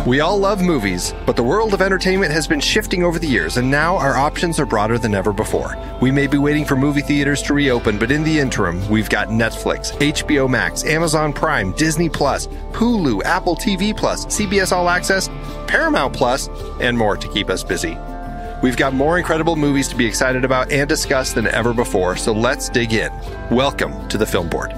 We all love movies, but the world of entertainment has been shifting over the years, and now our options are broader than ever before. We may be waiting for movie theaters to reopen, but in the interim, we've got Netflix, HBO Max, Amazon Prime, Disney Plus, Hulu, Apple TV Plus, CBS All Access, Paramount Plus, and more to keep us busy. We've got more incredible movies to be excited about and discuss than ever before, so let's dig in. Welcome to the Film Board.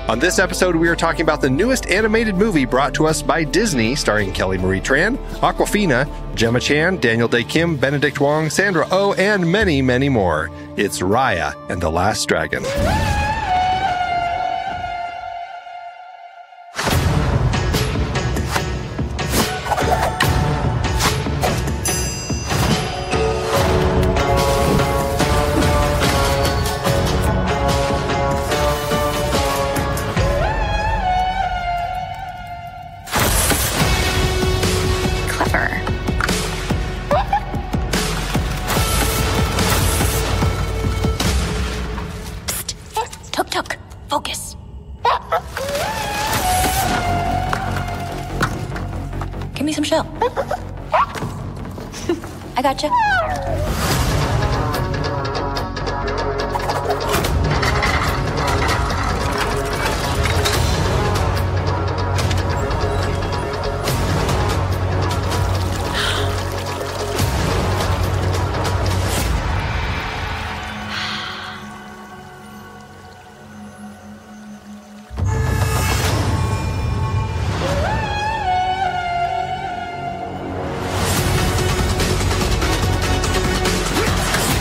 On this episode, we are talking about the newest animated movie brought to us by Disney, starring Kelly Marie Tran, Awkwafina, Gemma Chan, Daniel Day Kim, Benedict Wong, Sandra Oh, and many, many more. It's Raya and the Last Dragon. Focus. Give me some shell. I gotcha.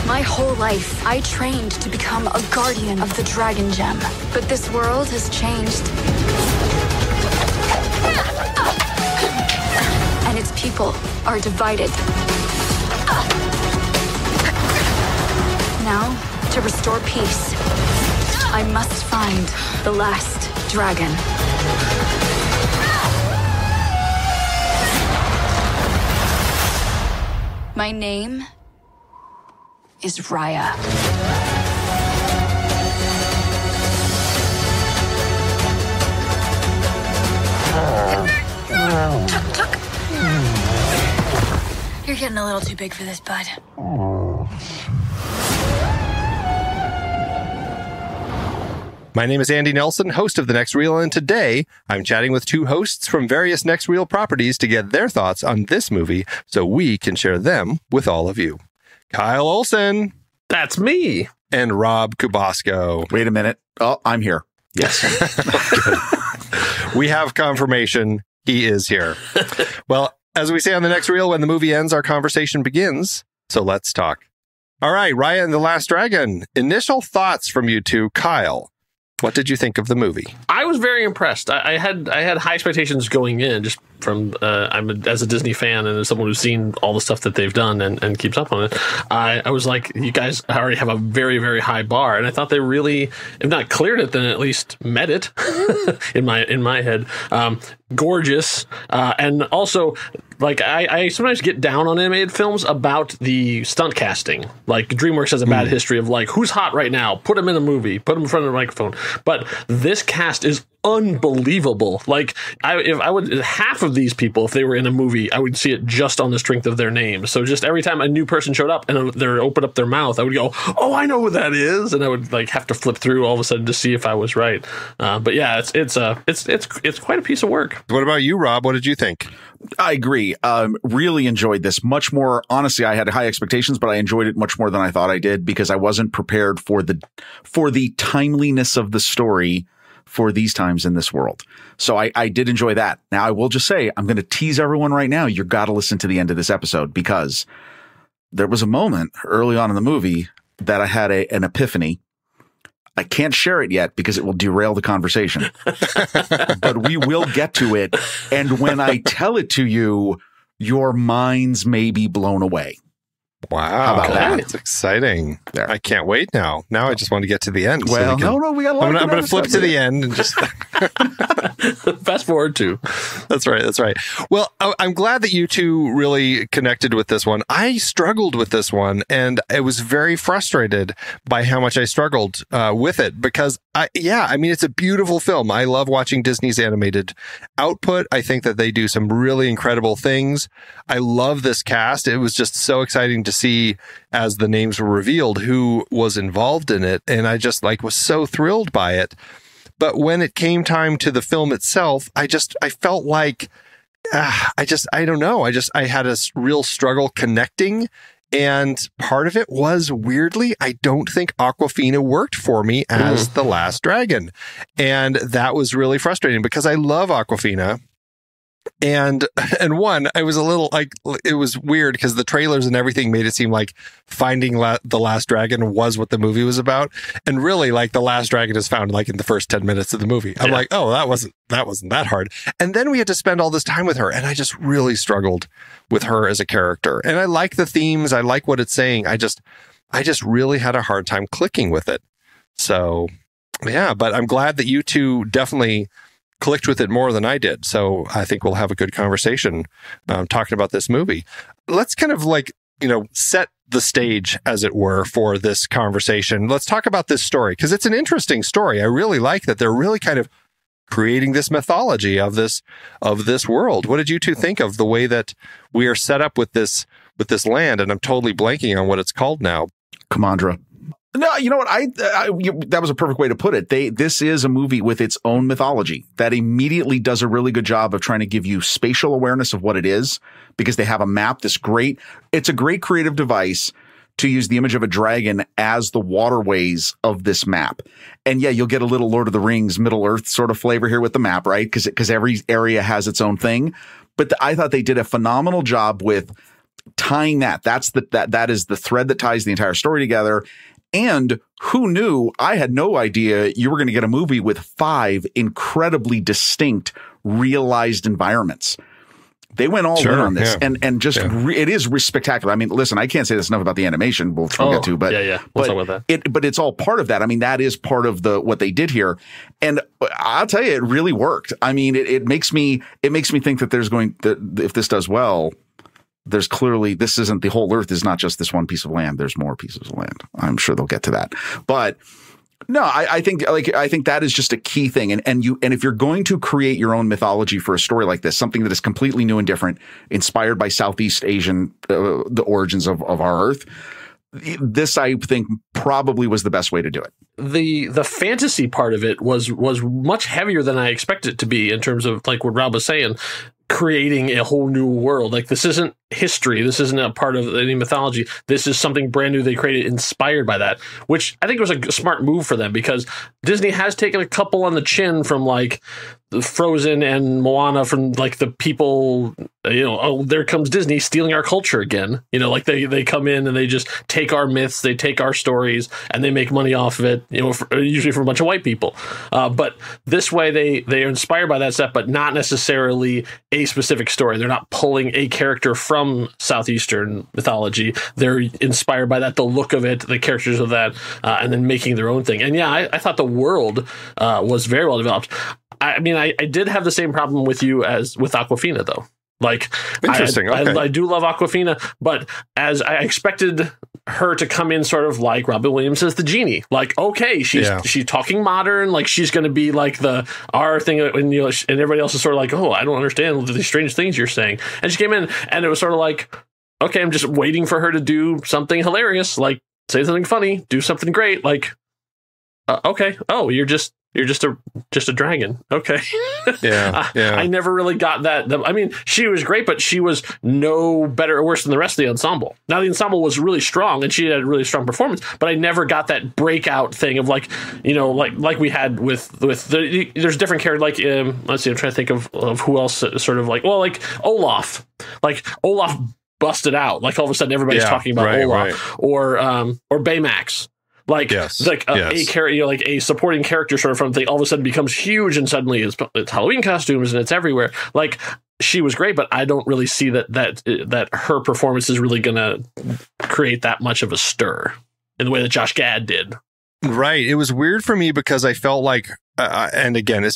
My whole life, I trained to become a guardian of the Dragon Gem. But this world has changed. And its people are divided. Now, to restore peace, I must find the last dragon. My name is Raya. Tuck. You're getting a little too big for this, bud. My name is Andy Nelson, host of The Next Reel, and today I'm chatting with two hosts from various Next Reel properties to get their thoughts on this movie so we can share them with all of you. Kyle Olson. That's me. And Rob Kubasco. Wait a minute. Oh, I'm here. Yes. We have confirmation he is here. Well, as we say on The Next Reel, when the movie ends, our conversation begins. So let's talk. All right, Raya and the Last Dragon. Initial thoughts from you two. Kyle, what did you think of the movie? I was very impressed. I had high expectations going in, just from as a Disney fan and as someone who's seen all the stuff that they've done and keeps up on it. I was like, you guys already have a very, very high bar, and I thought they really, if not cleared it, then at least met it in my head. Gorgeous, and also, like, I sometimes get down on animated films about the stunt casting. Like, DreamWorks has a bad history of, like, who's hot right now? Put him in a movie. Put him in front of the microphone. But this cast is unbelievable. Like, half of these people, if they were in a movie, I would see it just on the strength of their name. So just every time a new person showed up and they opened up their mouth, I would go, "Oh, I know who that is," and I would like have to flip through all of a sudden to see if I was right. But yeah, it's quite a piece of work. What about you, Rob? What did you think? I agree. Really enjoyed this much more. Honestly, I had high expectations, but I enjoyed it much more than I thought I did because I wasn't prepared for the timeliness of the story for these times in this world. So I did enjoy that. Now, I will just say, I'm going to tease everyone right now. You got to listen to the end of this episode because there was a moment early on in the movie that I had an epiphany. I can't share it yet because it will derail the conversation, but we will get to it. And when I tell it to you, your minds may be blown away. Wow. How about that? That's exciting. There. I can't wait now. Now I just want to get to the end. Well, no, we got a lot. I'm going to flip to the end and just fast forward to. That's right. That's right. Well, I'm glad that you two really connected with this one. I struggled with this one, and I was very frustrated by how much I struggled with it because, it's a beautiful film. I love watching Disney's animated output. I think that they do some really incredible things. I love this cast. It was just so exciting to see as the names were revealed who was involved in it, and I just was so thrilled by it. But when it came time to the film itself, I felt like, I don't know. I had a real struggle connecting. And part of it was, weirdly, I don't think Awkwafina worked for me as the last dragon. And that was really frustrating because I love Awkwafina. And I was a little it was weird because the trailers and everything made it seem like finding the last dragon was what the movie was about. And really, the last dragon is found in the first 10 minutes of the movie. I'm like, oh, that wasn't that hard. And then we had to spend all this time with her. And I just really struggled with her as a character. And I like the themes. I like what it's saying. I just really had a hard time clicking with it. So, yeah, but I'm glad that you two definitely clicked with it more than I did. So I think we'll have a good conversation talking about this movie. Let's kind of set the stage, as it were, for this conversation. Let's talk about this story because it's an interesting story. I really like that they're really kind of creating this mythology of this world. What did you two think of the way that we are set up with this land? And I'm totally blanking on what it's called now. Kamandra. No, you know what? That was a perfect way to put it. This is a movie with its own mythology that immediately does a really good job of trying to give you spatial awareness of what it is because they have a map. It's a great creative device to use the image of a dragon as the waterways of this map. And yeah, you'll get a little Lord of the Rings, Middle Earth sort of flavor here with the map, right? Because every area has its own thing. But I thought they did a phenomenal job with tying that. That is the thread that ties the entire story together. And who knew? I had no idea you were going to get a movie with 5 incredibly distinct realized environments. They went all in on this, and it is spectacular. I mean, listen, I can't say this enough about the animation. We'll get to, but we'll talk about that. But it's all part of that. I mean, that is part of what they did here, and I'll tell you, it really worked. I mean, it makes me think that if this does well, there's clearly, this isn't, the whole earth is not just this one piece of land. There's more pieces of land. I'm sure they'll get to that. But no, I think that is just a key thing. And if you're going to create your own mythology for a story like this, something that is completely new and different, inspired by Southeast Asian, the origins of our earth, this, I think, probably was the best way to do it. The fantasy part of it was much heavier than I expected it to be in terms of, like what Rob was saying, creating a whole new world. Like, this isn't history. This isn't a part of any mythology. This is something brand new they created inspired by that, which I think was a smart move for them because Disney has taken a couple on the chin from like Frozen and Moana, from like the people, oh, there comes Disney stealing our culture again. Like they come in and they just take our myths, they take our stories, and they make money off of it, usually from a bunch of white people. But this way they are inspired by that stuff, but not necessarily a specific story. They're not pulling a character from Southeastern mythology. They're inspired by that, the look of it, the characters of that, and then making their own thing. And yeah, I thought the world was very well developed. I mean, I did have the same problem with you as with Awkwafina, though. Like, interesting. Okay. I do love Awkwafina, but as I expected her to come in sort of like Robin Williams as the genie. Like, okay, she's talking modern, like she's going to be like our thing, and everybody else is sort of like, oh, I don't understand these strange things you're saying. And she came in, and it was sort of like, okay, I'm just waiting for her to do something hilarious, like say something funny, do something great, like, okay, oh, you're just a dragon. Okay. Yeah. I never really got that. I mean, she was great, but she was no better or worse than the rest of the ensemble. Now, the ensemble was really strong and she had a really strong performance, but I never got that breakout thing of like we had with there's different characters. Like, let's see, I'm trying to think of who else sort of like, well, like Olaf busted out. Like all of a sudden everybody's talking about Olaf or Baymax. Like, a character, like a supporting character sort of from thing, all of a sudden becomes huge, and suddenly it's Halloween costumes and it's everywhere. Like, she was great, but I don't really see that her performance is really going to create that much of a stir in the way that Josh Gad did. Right. It was weird for me because I felt like, and again,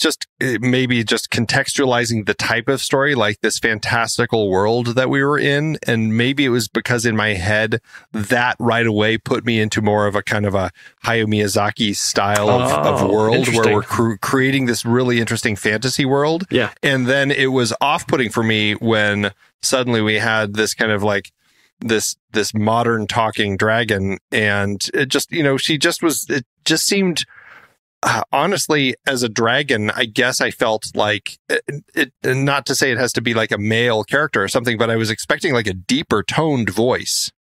maybe just contextualizing the type of story, like this fantastical world that we were in. And maybe it was because in my head that right away put me into more of a kind of a Hayao Miyazaki style of world where we're creating this really interesting fantasy world. Yeah. And then it was off-putting for me when suddenly we had this kind of like, this modern talking dragon, and it just, it just seemed, honestly, as a dragon, I guess I felt like it, not to say it has to be like a male character or something, but I was expecting like a deeper toned voice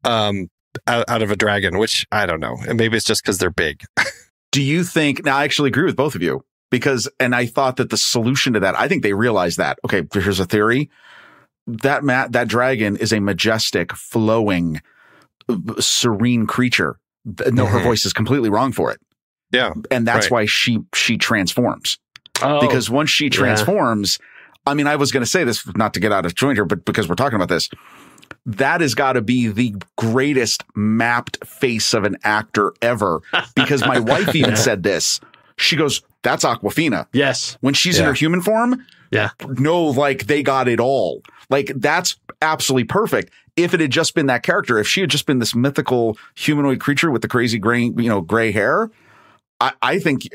out of a dragon, which I don't know. And maybe it's just because they're big. Do you think, now I actually agree with both of you, and I thought that the solution to that, I think they realized that, okay, here's a theory. That dragon is a majestic, flowing, serene creature. No, her voice is completely wrong for it. Yeah. And that's why she transforms. Because once she transforms, I mean, I was going to say this not to get out of joint here, but because we're talking about this, that has got to be the greatest mapped face of an actor ever. Because my wife even said this. She goes, that's Awkwafina. Yes. When she's in her human form. Yeah. No, like they got it all. Like that's absolutely perfect. If it had just been that character, if she had just been this mythical humanoid creature with the crazy gray hair, I think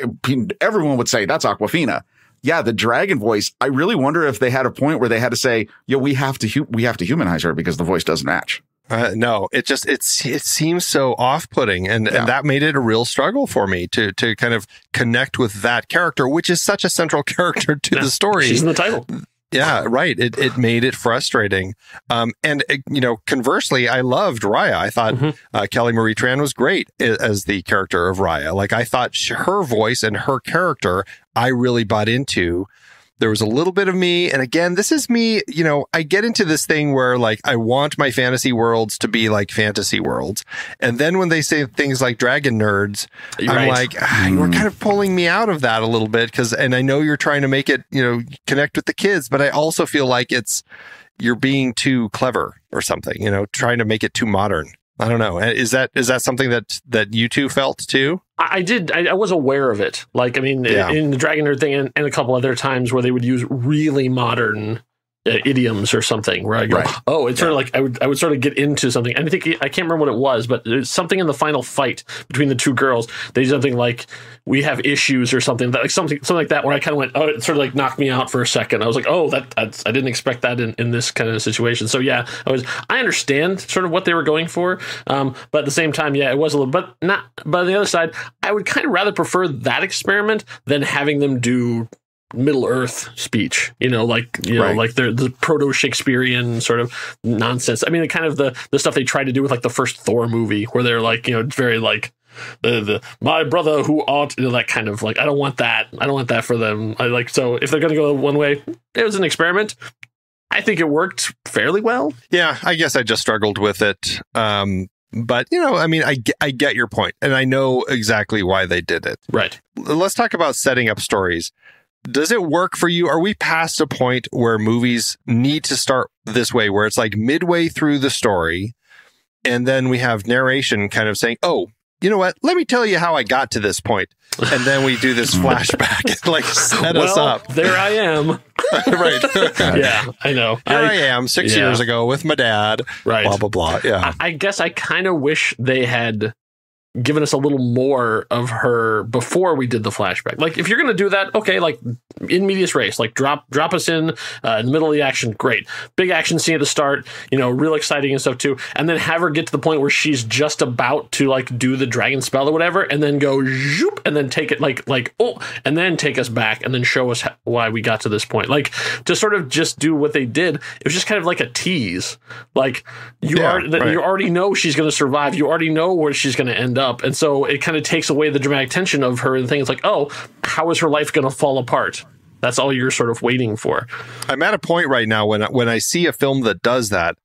everyone would say that's Awkwafina. Yeah, the dragon voice. I really wonder if they had a point where they had to say, we have to humanize her because the voice doesn't match. No, it seems so off-putting, and that made it a real struggle for me to kind of connect with that character, which is such a central character to the story. She's in the title. Yeah, right. It made it frustrating. And conversely, I loved Raya. I thought Kelly Marie Tran was great as the character of Raya. Like I thought her voice and her character, I really bought into. There was a little bit of me. And again, this is me, I get into this thing where like, I want my fantasy worlds to be like fantasy worlds. And then when they say things like dragon nerds, I'm like, you're kind of pulling me out of that a little bit. And I know you're trying to make it, connect with the kids, but I also feel like you're being too clever or something, trying to make it too modern. I don't know. Is that something that you two felt too? I did. I was aware of it. Like, I mean, in the Dragon Nerd thing and a couple other times where they would use really modern idioms or something where I go, it's sort of like I would sort of get into something. And I can't remember what it was, but it was something in the final fight between the two girls. They did something like, we have issues or something like that, where I kind of went, it sort of like knocked me out for a second. I was like, I didn't expect that in this kind of situation. So yeah, I understand sort of what they were going for. But at the same time, it was a little, but not, but on the other side, I would kind of rather prefer that experiment than having them do Middle Earth speech, like the proto-Shakespearean sort of nonsense. I mean, kind of the stuff they tried to do with like the first Thor movie, where they're like, it's very like the my brother who ought, that kind of like, I don't want that for them. So if they're going to go one way, it was an experiment. I think it worked fairly well. Yeah, I guess I just struggled with it. But, I mean, I get your point, and I know exactly why they did it. Right. Let's talk about setting up stories. Does it work for you? Are we past a point where movies need to start this way, where it's like midway through the story, and then we have narration kind of saying, oh, you know what? Let me tell you how I got to this point. And then we do this flashback and like set us up. There I am. Right. Yeah, I know. Here I am 6 years ago with my dad. Right. Blah, blah, blah. Yeah. I guess I kind of wish they had given us a little more of her before we did the flashback. Like, if you're going to do that, okay, like in medias res, like drop us in the middle of the action. Great. Big action scene at the start, real exciting and stuff too. And then have her get to the point where she's just about to like do the dragon spell or whatever, and then go zoop, and then take it and then take us back and then show us why we got to this point. Like, to sort of just do what they did, it was just kind of like a tease. Like, you already know she's going to survive. You already know where she's going to end up. And so it kind of takes away the dramatic tension of her and things like, how is her life going to fall apart? That's all you're sort of waiting for. I'm at a point right now when I see a film that does that,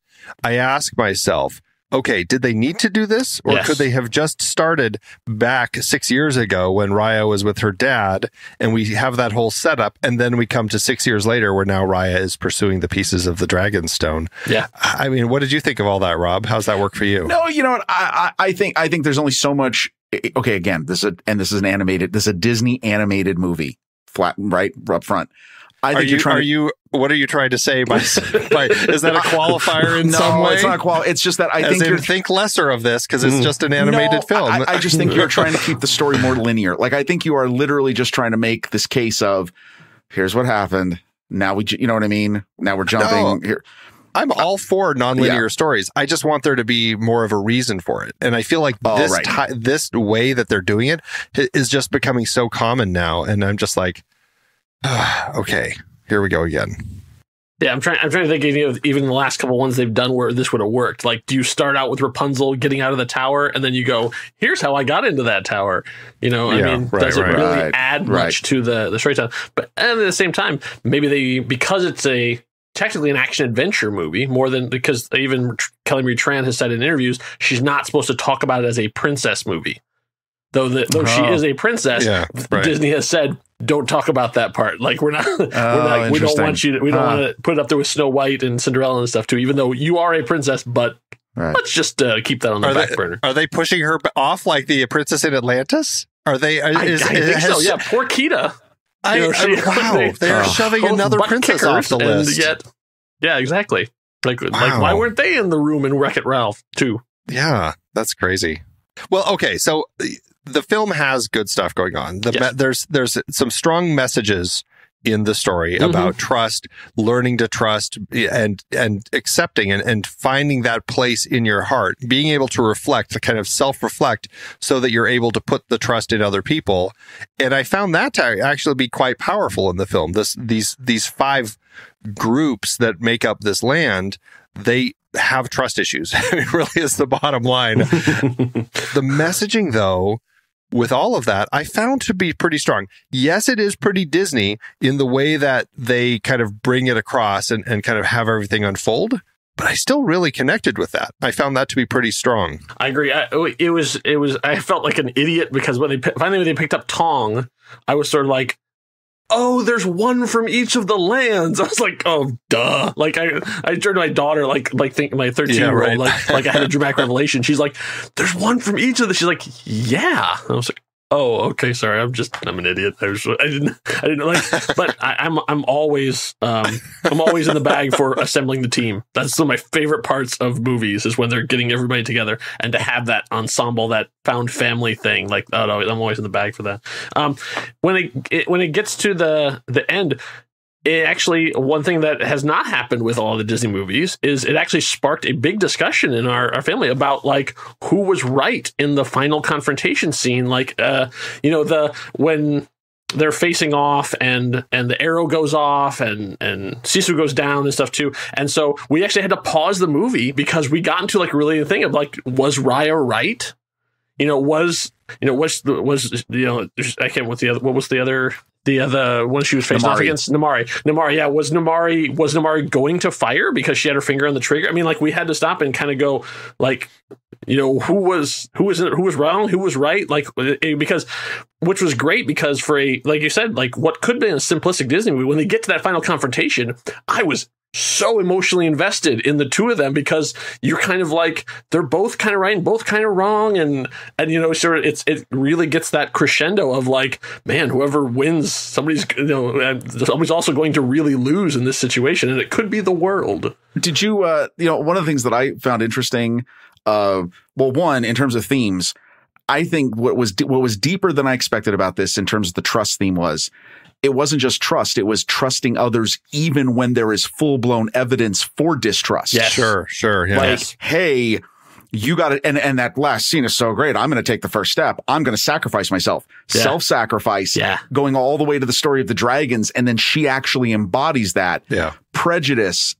I ask myself, okay, did they need to do this? Or could they have just started back 6 years ago when Raya was with her dad and we have that whole setup, and then we come to 6 years later where now Raya is pursuing the pieces of the Dragon's Stone? Yeah. I mean, what did you think of all that, Rob? How's that work for you? No, you know what? I think there's only so much. Okay, again, this is a Disney animated movie, flat right up front. I think what are you trying to say by is that a qualifier in some way? No, it's not a qualifier. It's just that I think lesser of this because it's just an animated film. I just think you're trying to keep the story more linear. Like, I think you are literally just trying to make this case of, here's what happened. Now you know what I mean? Now we're jumping here. I'm all for nonlinear stories. I just want there to be more of a reason for it. And I feel like this way that they're doing it is just becoming so common now. And I'm just like, okay, here we go again. Yeah, I'm trying to think of even the last couple ones they've done where this would have worked. Like, do you start out with Rapunzel getting out of the tower, and then you go, "Here's how I got into that tower." You know, does it really add much to the storytelling? But at the same time, maybe because it's technically an action adventure movie more than, because even Kelly Marie Tran has said in interviews she's not supposed to talk about it as a princess movie. Though she is a princess, Disney has said, don't talk about that part. Like, we don't want to put it up there with Snow White and Cinderella and stuff too, even though you are a princess, but let's just keep that on the back burner. Are they pushing her off like the princess in Atlantis? Are they? I think so. Yeah, poor Kida. They're shoving another princess off the list. Yeah, exactly. Like why weren't they in the room in Wreck-It Ralph too? Yeah, that's crazy. Well, okay, so the film has good stuff going on. There's some strong messages in the story about trust, learning to trust, and accepting and finding that place in your heart, being able to reflect, to kind of self-reflect, so that you're able to put the trust in other people. And I found that to actually be quite powerful in the film. These 5 groups that make up this land, they have trust issues. It really is the bottom line. The messaging, though, with all of that, I found to be pretty strong. Yes, it is pretty Disney in the way that they kind of bring it across and kind of have everything unfold, but I still really connected with that. I found that to be pretty strong. I agree. I felt like an idiot because when they picked up Tong, I was sort of like, oh, there's one from each of the lands. I was like, oh, duh. Like, I turned to my daughter, like my 13-year-old, like I had a dramatic revelation. She's like, there's one from each of the. She's like, yeah. I was like, oh, okay, sorry. I'm an idiot. I didn't like, but I'm always in the bag for assembling the team. That's one of my favorite parts of movies, is when they're getting everybody together, and to have that ensemble, that found family thing. Like, oh no, I'm always in the bag for that. When it gets to the end, it actually, one thing that has not happened with all the Disney movies is it actually sparked a big discussion in our family about, like, who was right in the final confrontation scene. Like, when they're facing off and the arrow goes off and Sisu goes down and stuff too. And so we actually had to pause the movie because we got into like really the thing of like, was Raya right? I can't, what was the other one she was facing off against? Namari. Yeah. Was Namari going to fire because she had her finger on the trigger? I mean, like, we had to stop and kind of go, like, who was wrong, who was right? Like, because, which was great, because like you said, like, what could have been a simplistic Disney movie, when they get to that final confrontation, I was so emotionally invested in the two of them, because you're kind of like, they're both kind of right and both kind of wrong, and sort of it really gets that crescendo of like, man, whoever wins, somebody's also going to really lose in this situation, and it could be the world. Did you one of the things that I found interesting, one, in terms of themes, I think what was deeper than I expected about this in terms of the trust theme was, it wasn't just trust, it was trusting others even when there is full-blown evidence for distrust. Yeah, sure. Yeah. Like, hey, you got it. And that last scene is so great. I'm going to take the first step. I'm going to sacrifice myself. Yeah. Self-sacrifice. Yeah. Going all the way to the story of the dragons. And then she actually embodies that. Yeah. Prejudice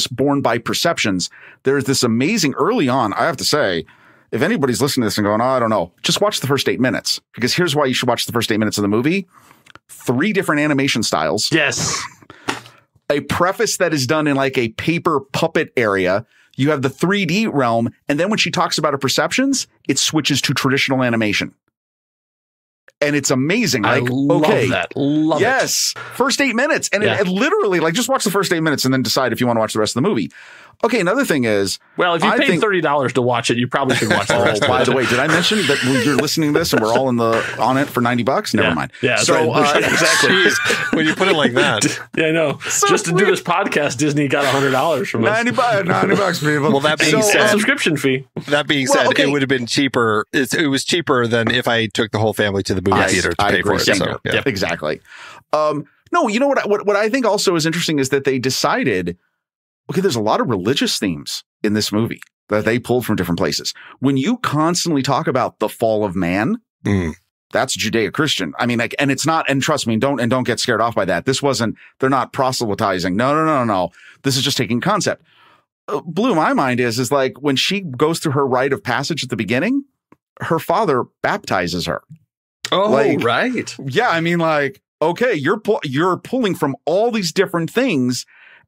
born by perceptions. There's this amazing early on, I have to say, if anybody's listening to this and going, oh, I don't know, just watch the first 8 minutes, because here's why you should watch the first 8 minutes of the movie. 3 different animation styles. Yes. A preface that is done in like a paper puppet area You have the 3D realm. And then when she talks about her perceptions, it switches to traditional animation. And it's amazing. Like, I love that. Love it. Yes. First 8 minutes. And it literally, like, just watch the first 8 minutes and then decide if you want to watch the rest of the movie. Okay, another thing is... Well, if you paid $30 to watch it, you probably should watch the rest of it. By the way, did I mention that you're listening to this and we're all on it for $90? Never mind. Yeah, so, right. Exactly. When you put it like that. Yeah, I know. So just to do this podcast, Disney got $100 from us. $90, people. Well, that being said... subscription fee. That being said, it would have been cheaper. It was cheaper than if I took the whole family to the movie theater to pay for it. So, Exactly. No, you know what I think also is interesting is that they decided... Okay, there's a lot of religious themes in this movie that they pulled from different places. When you constantly talk about the fall of man, that's Judeo-Christian. I mean, like, and it's not, and trust me, don't get scared off by that. This wasn't, they're not proselytizing. No. This is just taking concept. Blew my mind is like when she goes through her rite of passage at the beginning, her father baptizes her. Oh, like, right. Yeah. I mean, like, okay, you're pulling from all these different things.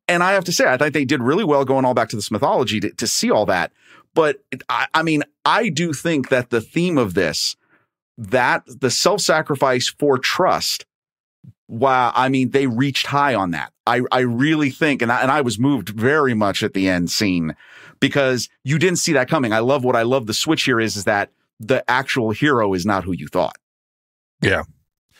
And I have to say, I think they did really well going all back to this mythology to see all that. But I mean, I do think that the theme of this, that the self-sacrifice for trust, wow, I mean, they reached high on that. I really think, and I was moved very much at the end scene because you didn't see that coming. I love the switch here is that the actual hero is not who you thought. Yeah.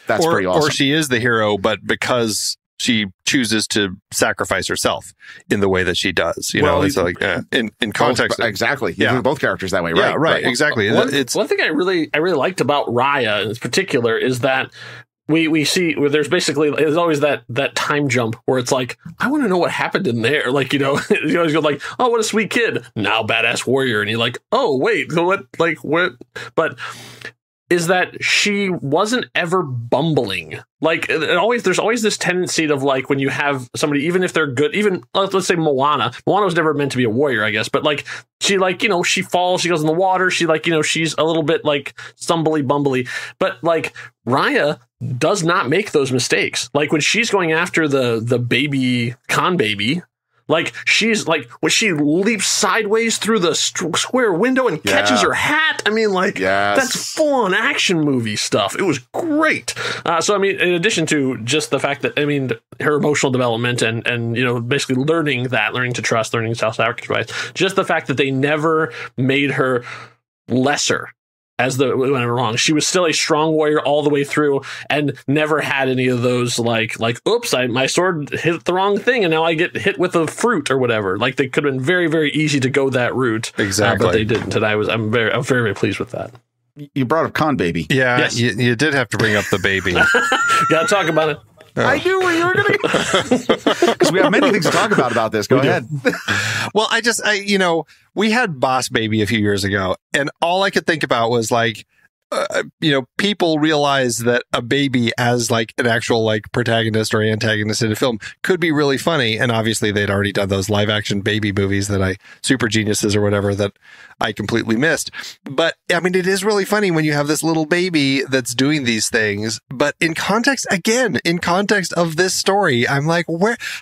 That's pretty awesome. Or she is the hero, but because she chooses to sacrifice herself in the way that she does, know, it's like in context. Exactly. Yeah. Both characters that way. Right. Yeah, right. Exactly. One thing I really liked about Raya in particular is that we see where there's always that time jump where it's like, I want to know what happened in there. Like, you always go like, oh, what a sweet kid. Now badass warrior. And you're like, oh, wait, what? But is that she wasn't ever bumbling. Like, there's always this tendency of like when you have somebody, even if they're good, even let's say Moana was never meant to be a warrior, I guess, but like she she falls, she goes in the water, she she's a little bit like stumbly bumbly, but like Raya does not make those mistakes. Like when she's going after the baby Khan baby, like she's like when she leaps sideways through the square window and catches her hat. I mean, like that's full on action movie stuff. It was great. So I mean, in addition to just the fact that her emotional development and basically learning to trust, learning self-sacrifice, just the fact that they never made her lesser. As when I'm wrong, she was still a strong warrior all the way through, and never had any of those like oops, my sword hit the wrong thing, and now I get hit with a fruit or whatever. Like they could have been very, very easy to go that route, exactly, but they didn't. And I'm very, very pleased with that. You brought up Khan baby, yes. You did have to bring up the baby. Gotta talk about it. I knew where you were going to go. Because we have many things to talk about this. Go ahead. Well, we had Boss Baby a few years ago, and all I could think about was like, people realize that a baby as like an actual like protagonist or antagonist in a film could be really funny. And obviously they'd already done those live action baby movies Super Geniuses or whatever that I completely missed. But I mean, it is really funny when you have this little baby that's doing these things. But in context of this story, I'm like,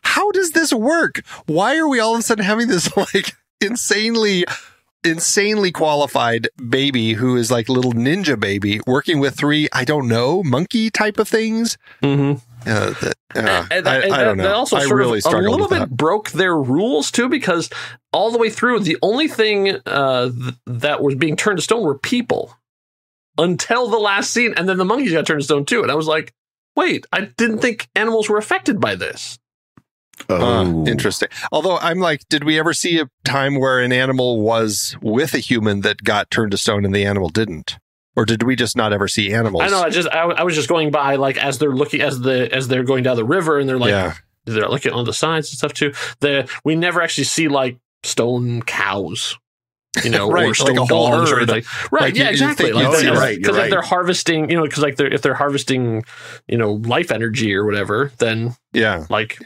how does this work? Why are we all of a sudden having this like insanely qualified baby who is like little ninja baby working with three, I don't know, monkey type of things? Mm-hmm. I don't know. They also I really struggled a little bit broke their rules too, because all the way through, the only thing that was being turned to stone were people until the last scene, and then the monkeys got turned to stone too. And I was like, wait, I didn't think animals were affected by this. Interesting. Although I'm like, did we ever see a time where an animal was with a human that got turned to stone and the animal didn't? Or did we just not ever see animals? I know. I was just going by like as they're looking as they're going down the river and they're like they're looking on the sides and stuff too. We never actually see like stone cows. Right, or stone like a whole dogs herd. or anything. Right, like yeah, exactly. You're right. Because if they're harvesting, because like if they're harvesting, life energy or whatever, then like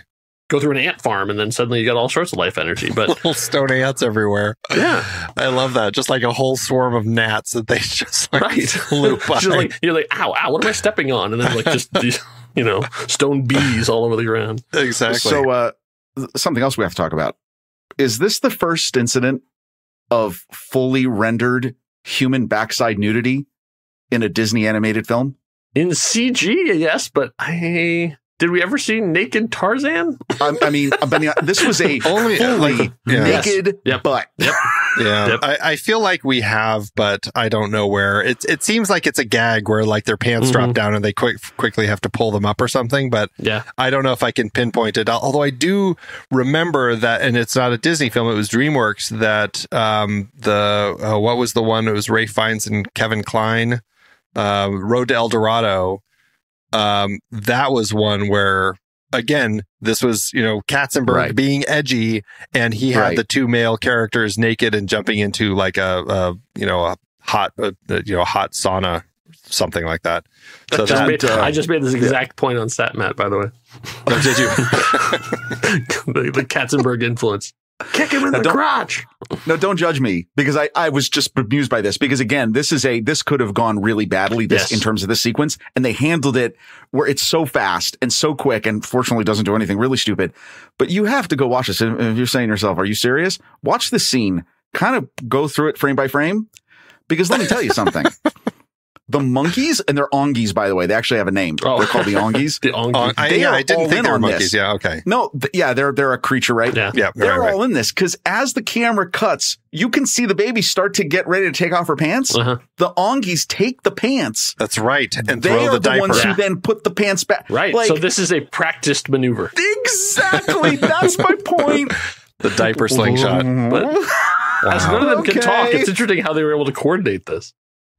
go through an ant farm and then suddenly you got all sorts of life energy. But little stone ants everywhere. Yeah, I love that. Just like a whole swarm of gnats that they just like loop by. You're like, ow, what am I stepping on? And then like just these, stone bees all over the ground. Exactly. So something else we have to talk about. is this the first incident of fully rendered human backside nudity in a Disney animated film? In CG, yes, but did we ever see naked Tarzan? I mean, this was a fully naked butt. Yep. Yeah, Yep. I feel like we have, but I don't know where. It seems like it's a gag where like their pants drop down and they quickly have to pull them up or something. But yeah, I don't know if I can pinpoint it. Although I do remember that, and it's not a Disney film; it was DreamWorks. That what was the one? It was Ralph Fiennes and Kevin Kline, Road to El Dorado. That was one where, again, this was, Katzenberg being edgy, and he had the two male characters naked and jumping into like a hot sauna, something like that. So I just made this exact point on StatMat, by the way. Oh, did you? the Katzenberg influence. Kick him in the crotch. No, don't judge me, because I was just bemused by this, because again, this could have gone really badly in terms of this sequence, and they handled it where it's so fast and so quick, and fortunately doesn't do anything really stupid. But you have to go watch this. And if you're saying to yourself, are you serious? Watch this scene, kind of go through it frame by frame, because let me tell you something. The monkeys, and they're ongies, by the way. They actually have a name. Oh. They're called the ongies. The ongies. I didn't think they were monkeys. Yeah, okay. No, they're a creature, right? Yeah, they're all in this, because as the camera cuts, you can see the baby start to get ready to take off her pants. Uh-huh. The ongies take the pants. That's right, and they throw are the diaper. Ones who then put the pants back. Right. So this is a practiced maneuver. Exactly. That's my point. The diaper slingshot. But as none of them can talk, it's interesting how they were able to coordinate this.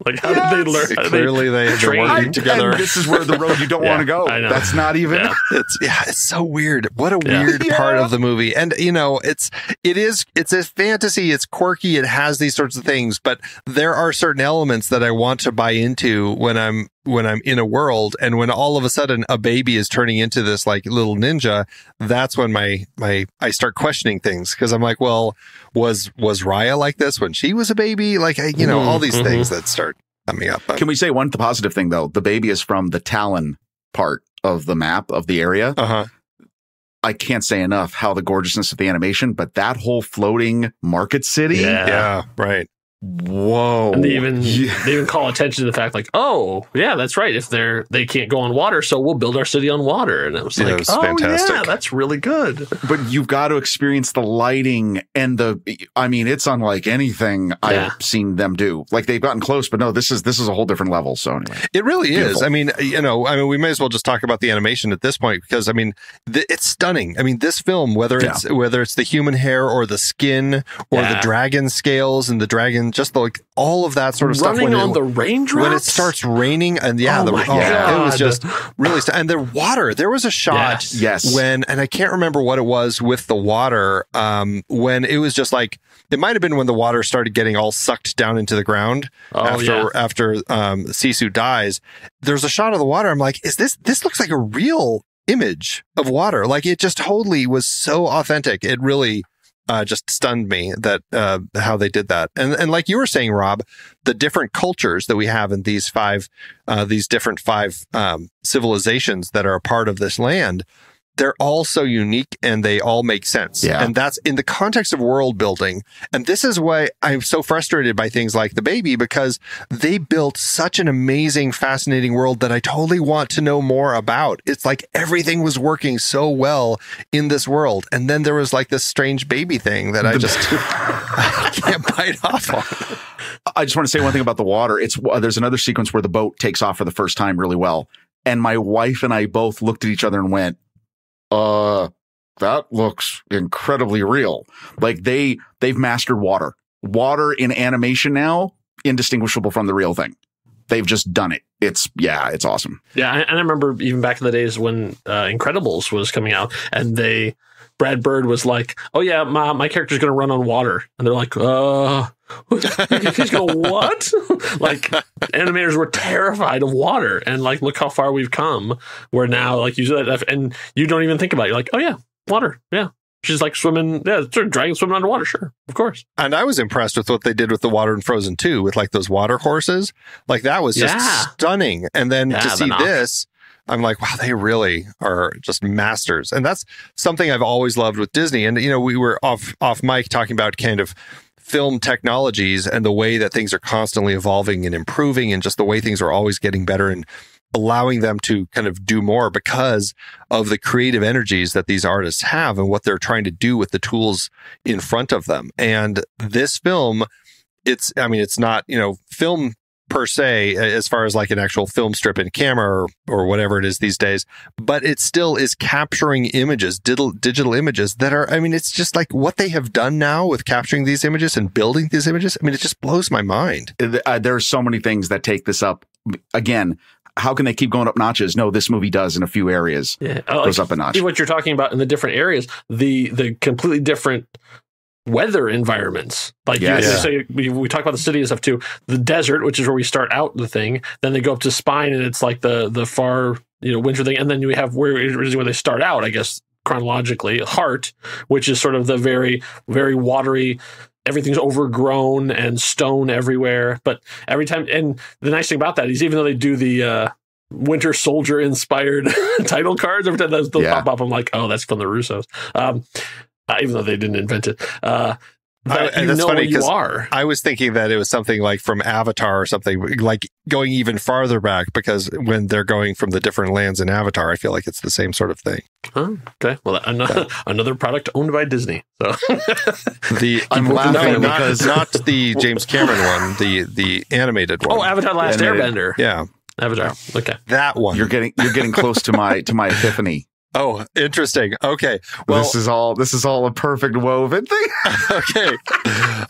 Like, how did they learn? Clearly, they've been working together. And this is where the road you don't want to go. I know. That's not even. Yeah. It's so weird. What a weird part of the movie. And it's a fantasy. It's quirky. It has these sorts of things, but there are certain elements that I want to buy into when I'm in a world, and when all of a sudden a baby is turning into this like little ninja, that's when I start questioning things, because I'm like, well, was Raya like this when she was a baby? Like, all these things that start coming up. Can we say one positive thing though? The baby is from the Talon part of the map of the area. I can't say enough how the gorgeousness of the animation, but that whole floating market city. Yeah, right. Whoa. And they even call attention to the fact, like, oh yeah, that's right, if they can't go on water, so we'll build our city on water. And it was like, fantastic. Yeah, that's really good. But you've got to experience the lighting and it's unlike anything I've seen them do. Like, they've gotten close, but no, this is a whole different level. So anyway, it really is. I mean, we may as well just talk about the animation at this point, because it's stunning. I mean, this film, whether it's the human hair or the skin or the dragon scales and the dragon, just all of that sort of stuff. Running on the raindrops when it starts raining, and it was just really. And the water. There was a shot, when, and I can't remember what it was with the water. When it was just like, it might have been when the water started getting all sucked down into the ground after Sisu dies. There's a shot of the water. I'm like, this looks like a real image of water. Like, it just totally was so authentic. It really just stunned me that how they did that. And like you were saying, Rob, the different cultures that we have in these different five civilizations that are a part of this land, they're all so unique and they all make sense. Yeah. And that's in the context of world building. And this is why I'm so frustrated by things like The Baby, because they built such an amazing, fascinating world that I totally want to know more about. It's like everything was working so well in this world. And then there was like this strange baby thing that I can't bite off on. I just want to say one thing about the water. There's another sequence where the boat takes off for the first time really well. And my wife and I both looked at each other and went, that looks incredibly real. Like, they've mastered water. Water in animation now, indistinguishable from the real thing. They've just done it. It's awesome. Yeah, and I remember even back in the days when Incredibles was coming out, and Brad Bird was like, oh yeah, my character's going to run on water. And they're like, he's going to what? Like, animators were terrified of water. And like, look how far we've come. Where now, like, you do that, and you don't even think about it. You're like, oh yeah, water. Yeah. She's like swimming. Yeah, sort of dragon swimming underwater. Sure. Of course. And I was impressed with what they did with the water in Frozen 2 with like those water horses. Like, that was just stunning. And then to see this, I'm like, wow, they really are just masters. And that's something I've always loved with Disney. And, you know, we were off mic talking about kind of film technologies and the way that things are constantly evolving and improving, and just the way things are always getting better, and allowing them to kind of do more because of the creative energies that these artists have and what they're trying to do with the tools in front of them. And this film, it's not, you know, film per se, as far as like an actual film strip in camera or whatever it is these days, but it still is capturing images, digital images that are, I mean, it's just like what they have done now with capturing these images and building these images. I mean, it just blows my mind. There are so many things that take this up. Again, how can they keep going up notches? No, this movie does in a few areas. Yeah, goes up a notch. What you're talking about in the different areas, the completely different weather environments. Like you say, we talk about the city and stuff too. The desert, which is where we start out the thing, then they go up to Spine, and it's like the far, you know, winter thing, and then we have where they start out, I guess chronologically, Heart, which is sort of the very, very watery. Everything's overgrown and stone everywhere. But every time, and the nice thing about that is, even though they do the Winter Soldier inspired title cards, every time those pop up, I'm like, oh, that's from the Russos. Even though they didn't invent it. And that's funny because I was thinking that it was something like from Avatar or something, like going even farther back, because when they're going from the different lands in Avatar, I feel like it's the same sort of thing. Okay. Well, another product owned by Disney. So I'm laughing because not the James Cameron one, the animated one. Oh, Avatar: Last Airbender. Yeah. Avatar. Okay. That one. You're getting close to my epiphany. Oh, interesting. Okay. Well, this is all a perfect woven thing. Okay.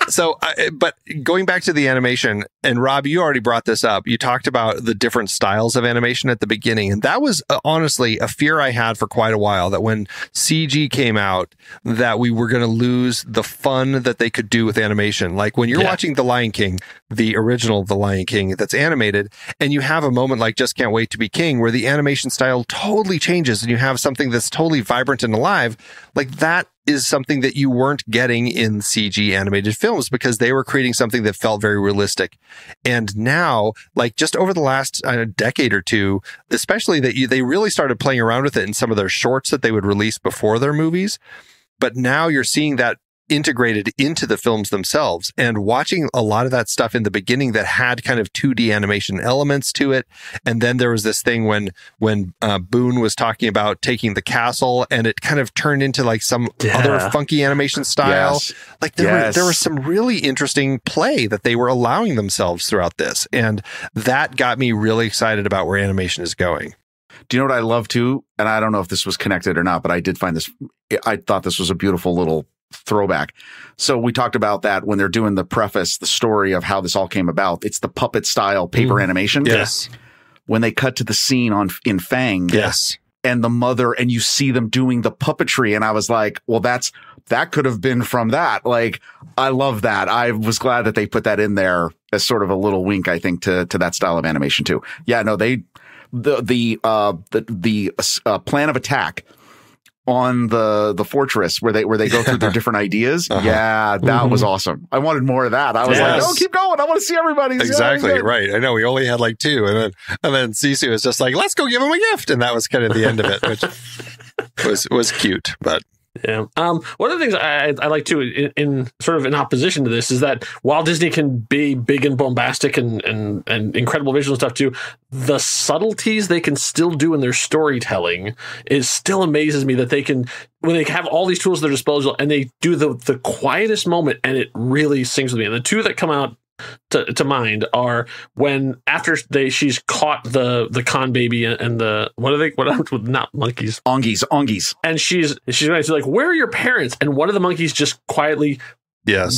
So, but going back to the animation, and Rob, you already brought this up. You talked about the different styles of animation at the beginning. And that was honestly a fear I had for quite a while, that when CG came out, that we were going to lose the fun that they could do with animation. Like when you're watching The Lion King, the original The Lion King that's animated, and you have a moment like Just Can't Wait to Be King, where the animation style totally changes and you have something that's totally vibrant and alive, like that is something that you weren't getting in CG animated films, because they were creating something that felt very realistic. And now, like just over the last decade or two, especially, that they really started playing around with it in some of their shorts that they would release before their movies. But now you're seeing that integrated into the films themselves, and watching a lot of that stuff in the beginning that had kind of 2D animation elements to it. And then there was this thing when Boone was talking about taking the castle, and it kind of turned into like some other funky animation style. Yes. Like there was some really interesting play that they were allowing themselves throughout this. And that got me really excited about where animation is going. Do you know what I love too? And I don't know if this was connected or not, but I did find this, I thought this was a beautiful little throwback. So we talked about that when they're doing the preface, the story of how this all came about. It's the puppet style paper animation. Yes. When they cut to the scene in Fang. Yes. And the mother, and you see them doing the puppetry. And I was like, well, that could have been from that. Like, I love that. I was glad that they put that in there as sort of a little wink, I think, to that style of animation too. Yeah, no, the plan of attack on the fortress where they go through their different ideas. Yeah, that was awesome. I wanted more of that. I was like, oh, keep going. I want to see everybody. Exactly. Right. I know we only had like 2, and then Sisu was just like, let's go give him a gift. And that was kind of the end of it, which was cute, but. Yeah. One of the things I like too, in sort of in opposition to this, is that while Disney can be big and bombastic and incredible visual stuff too, the subtleties they can still do in their storytelling still amazes me, that they can, when they have all these tools at their disposal and they do the quietest moment, and it really sings with me. And the 2 that come out to mind are when after she's caught the con baby and the not monkeys, ongies, and she's going to be like, where are your parents? And one of the monkeys just quietly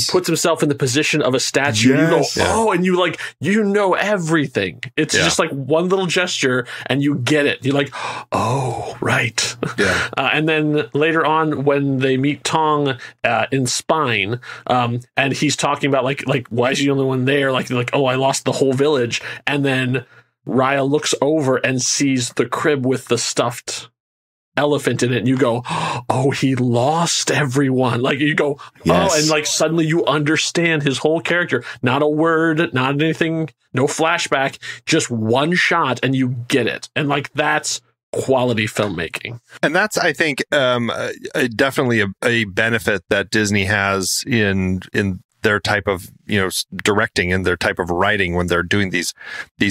puts himself in the position of a statue. Yes. You go, oh, and you know everything. It's just like one little gesture and you get it. You're like, oh, right. Yeah. And then later on, when they meet Tong in Spine, and he's talking about like why is he the only one there? Like, oh, I lost the whole village. And then Raya looks over and sees the crib with the stuffed elephant in it, and you go, oh, he lost everyone. Like, you go, oh, and like suddenly you understand his whole character. Not a word, not anything, no flashback, just one shot, and you get it. And like, that's quality filmmaking. And that's, I think, definitely a benefit that Disney has in their type of, directing and their type of writing when they're doing these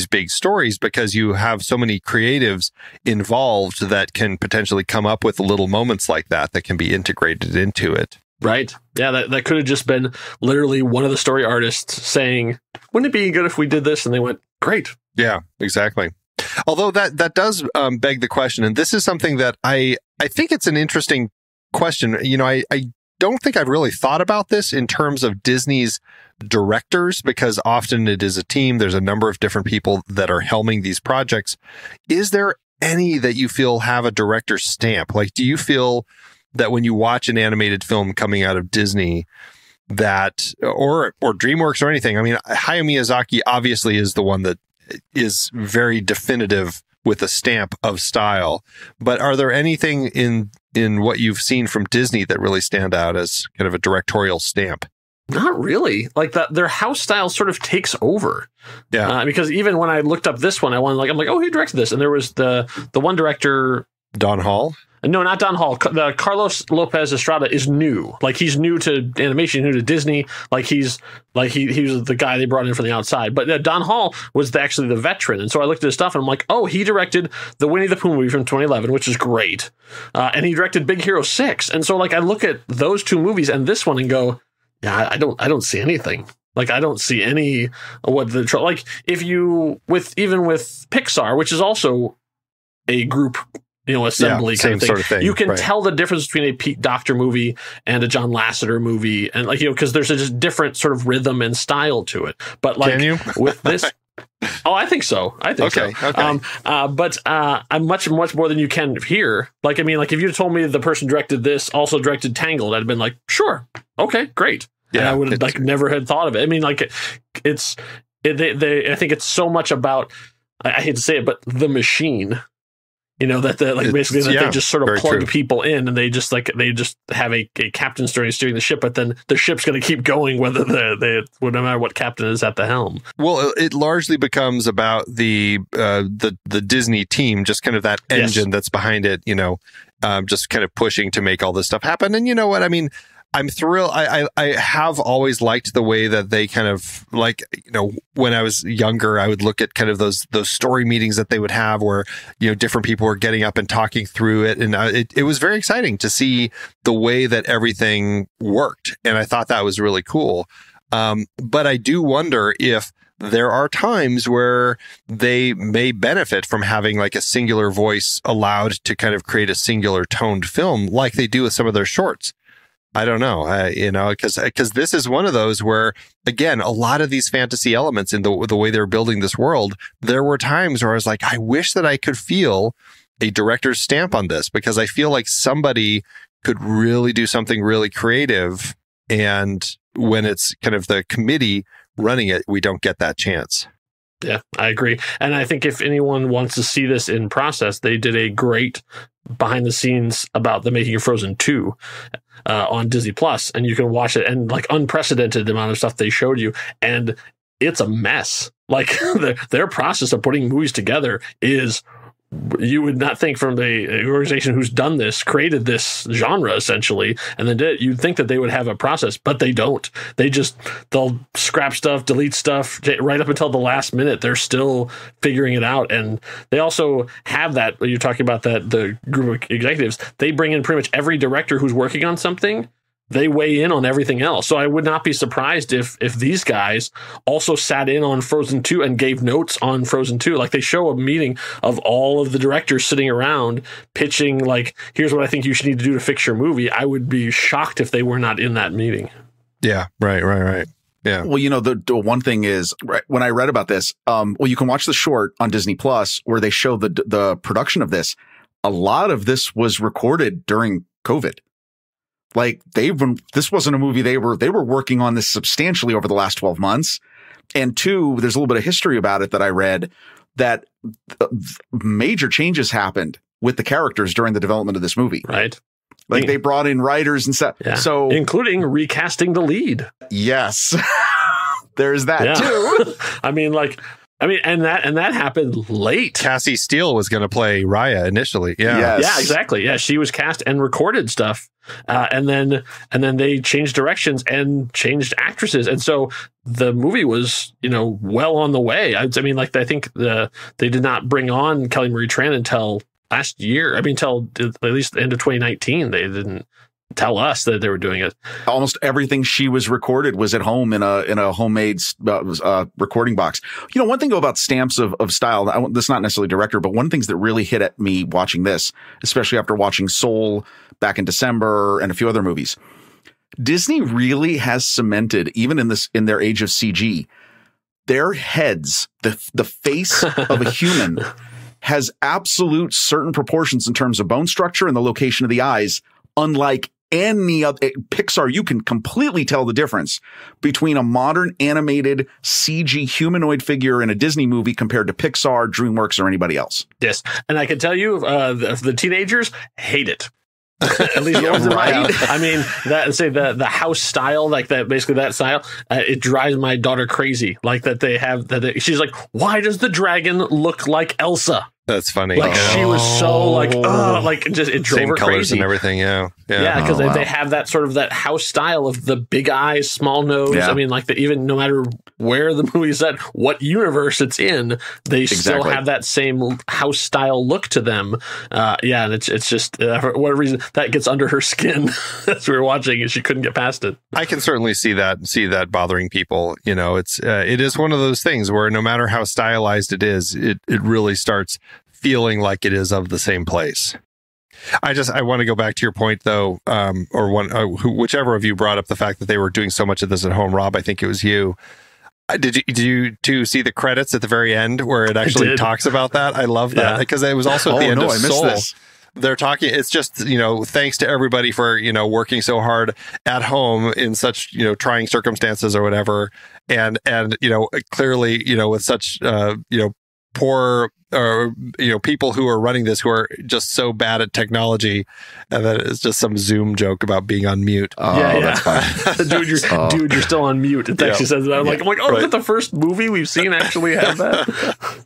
big stories, because you have so many creatives involved that can potentially come up with little moments like that can be integrated into it. Right. Yeah, that could have just been literally one of the story artists saying, wouldn't it be good if we did this? And they went, great. Yeah, exactly. Although that does beg the question, and this is something that I think it's an interesting question. I don't think I've really thought about this in terms of Disney's directors, because often it is a team. There's a number of different people that are helming these projects. Is there any that you feel have a director's stamp? Like, do you feel that when you watch an animated film coming out of Disney that, or DreamWorks or anything, I mean, Hayao Miyazaki obviously is the one that is very definitive with a stamp of style, but are there anything in what you've seen from Disney that really stand out as kind of a directorial stamp? Not really. Like their house style sort of takes over. Yeah. Because even when I looked up this one, I'm like, oh, who directed this? And there was the one director, Don Hall. No, not Don Hall. The Carlos Lopez Estrada is new. Like, he's new to animation, new to Disney. Like, he was the guy they brought in from the outside. But Don Hall was actually the veteran. And so I looked at his stuff and I'm like, oh, he directed the Winnie the Pooh movie from 2011, which is great. And he directed Big Hero 6. And so, like, I look at those two movies and this one and go, yeah, I don't see anything. Like, I don't see any like, if you even with Pixar, which is also a group, assembly kind of thing. Sort of thing. You can right. tell the difference between a Pete Docter movie and a John Lasseter movie, and because there's a just different sort of rhythm and style to it. But like, can you? With this, oh, I think so. Okay. But I'm much more than you can here. Like, I mean, like if you told me the person directed this also directed Tangled, I'd have been like, sure, okay, great. Yeah, and I would have never had thought of it. I mean, like I think it's so much about. I hate to say it, but the machine. That they just sort of plug people in, and they just have a captain steering the ship, but then the ship's going to keep going whether no matter what captain is at the helm. Well, it largely becomes about the Disney team, just kind of that engine that's behind it, just kind of pushing to make all this stuff happen. And you know what I mean? I'm thrilled. I have always liked the way that they kind of when I was younger, I would look at kind of those story meetings that they would have where, different people were getting up and talking through it. And it was very exciting to see the way that everything worked. And I thought that was really cool. But I do wonder if there are times where they may benefit from having like a singular voice allowed to kind of create a singular toned film like they do with some of their shorts. I don't know, because this is one of those where, again, a lot of these fantasy elements in the way they're building this world, there were times where I was like, I wish that I could feel a director's stamp on this, because I feel like somebody could really do something really creative. And when it's kind of the committee running it, we don't get that chance. Yeah, I agree. And I think if anyone wants to see this in process, they did a great behind the scenes about the making of Frozen 2 on Disney Plus, and you can watch it, and like unprecedented amount of stuff they showed you, and it's a mess. Like their process of putting movies together is, you would not think from the organization who's done this, created this genre essentially, and then did it, you'd think that they would have a process, but they don't. They'll scrap stuff, delete stuff right up until the last minute. They're still figuring it out. And they also have that, you're talking about that, the group of executives, they bring in pretty much every director who's working on something. They weigh in on everything else. So I would not be surprised if these guys also sat in on Frozen 2 and gave notes on Frozen 2. Like, they show a meeting of all of the directors sitting around pitching, like, here's what I think you should need to do to fix your movie. I would be shocked if they were not in that meeting. Yeah, right. Yeah. Well, the one thing is, right, when I read about this, you can watch the short on Disney Plus where they show the production of this. A lot of this was recorded during COVID. Like, this wasn't a movie they were working on this substantially over the last 12 months. And two, there's a little bit of history about it that I read, that major changes happened with the characters during the development of this movie. Right. Like, they brought in writers and stuff. Yeah. So, including recasting the lead. Yes. There's that too. I mean, like, I mean, and that happened late. Cassie Steele was going to play Raya initially. Yeah. Yes. Yeah, exactly. Yeah, she was cast and recorded stuff, and then they changed directions and changed actresses, and so the movie was well on the way. I mean, like I think they did not bring on Kelly Marie Tran until last year. I mean, until at least the end of 2019. They didn't tell us that they were doing it. Almost everything she was recorded was at home in a homemade recording box. One thing about stamps of style, this is not necessarily director, but one of the things that really hit at me watching this, especially after watching Soul back in December and a few other movies, Disney really has cemented, even in their age of CG, their heads, the face of a human has absolute certain proportions in terms of bone structure and the location of the eyes, unlike any other Pixar. You can completely tell the difference between a modern animated CG humanoid figure in a Disney movie compared to Pixar, DreamWorks, or anybody else. Yes, and I can tell you, the teenagers hate it. At least the ones in my house. I mean, the house style, like that, basically that style, it drives my daughter crazy. Like that they have that. She's like, why does the dragon look like Elsa? That's funny. Like she was so like just it drove same her colors crazy and everything. Yeah, because they have that sort of that house style of the big eyes, small nose. Yeah. I mean, like even no matter where the movie's set, what universe it's in, they still have that same house style look to them. And it's just for whatever reason that gets under her skin as we were watching, and she couldn't get past it. I can certainly see that bothering people. It is one of those things where no matter how stylized it is, it really starts feeling like it is of the same place. I want to go back to your point though, whichever of you brought up the fact that they were doing so much of this at home. Rob, I think it was you. Did you see the credits at the very end where it actually talks about that? I love that because it was also at the end of Soul. This. They're talking. It's just thanks to everybody for working so hard at home in such trying circumstances or whatever, and clearly with such poor people who are running this who are just so bad at technology, and then it's just some Zoom joke about being on mute. That's fine. Dude, you're still on mute. It actually says that. I'm like, oh, is that the first movie we've seen actually have that?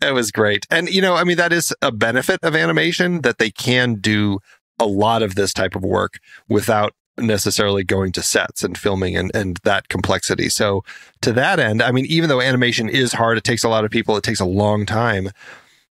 It was great. And, that is a benefit of animation, that they can do a lot of this type of work without necessarily going to sets and filming and that complexity. So to that end, even though animation is hard, it takes a lot of people, it takes a long time.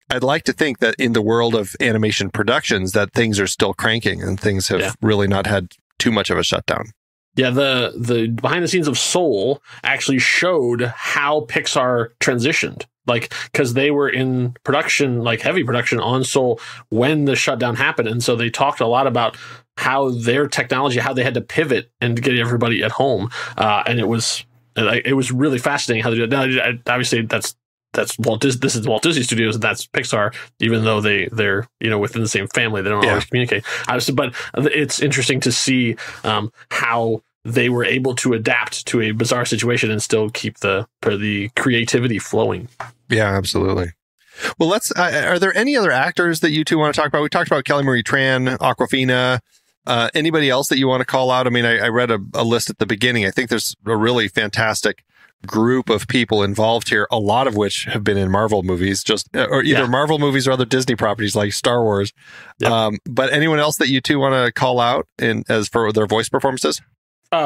I'd like to think that in the world of animation productions that things are still cranking and things have really not had too much of a shutdown. Yeah, the behind the scenes of Soul actually showed how Pixar transitioned. Like, because they were in production, like heavy production on Soul when the shutdown happened. And so they talked a lot about how their technology, how they had to pivot and get everybody at home. And it was really fascinating how they did it. Now, obviously, that's Walt Disney. This is Walt Disney Studios, and that's Pixar. Even though they're within the same family, they don't always communicate. Obviously, but it's interesting to see how they were able to adapt to a bizarre situation and still keep the creativity flowing. Yeah, absolutely. Well, are there any other actors that you two want to talk about? We talked about Kelly Marie Tran, Awkwafina. Anybody else that you want to call out? I read a list at the beginning. I think there's a really fantastic group of people involved here, a lot of which have been in Marvel movies, either Marvel movies or other Disney properties like Star Wars. Yep. But anyone else that you two want to call out as for their voice performances?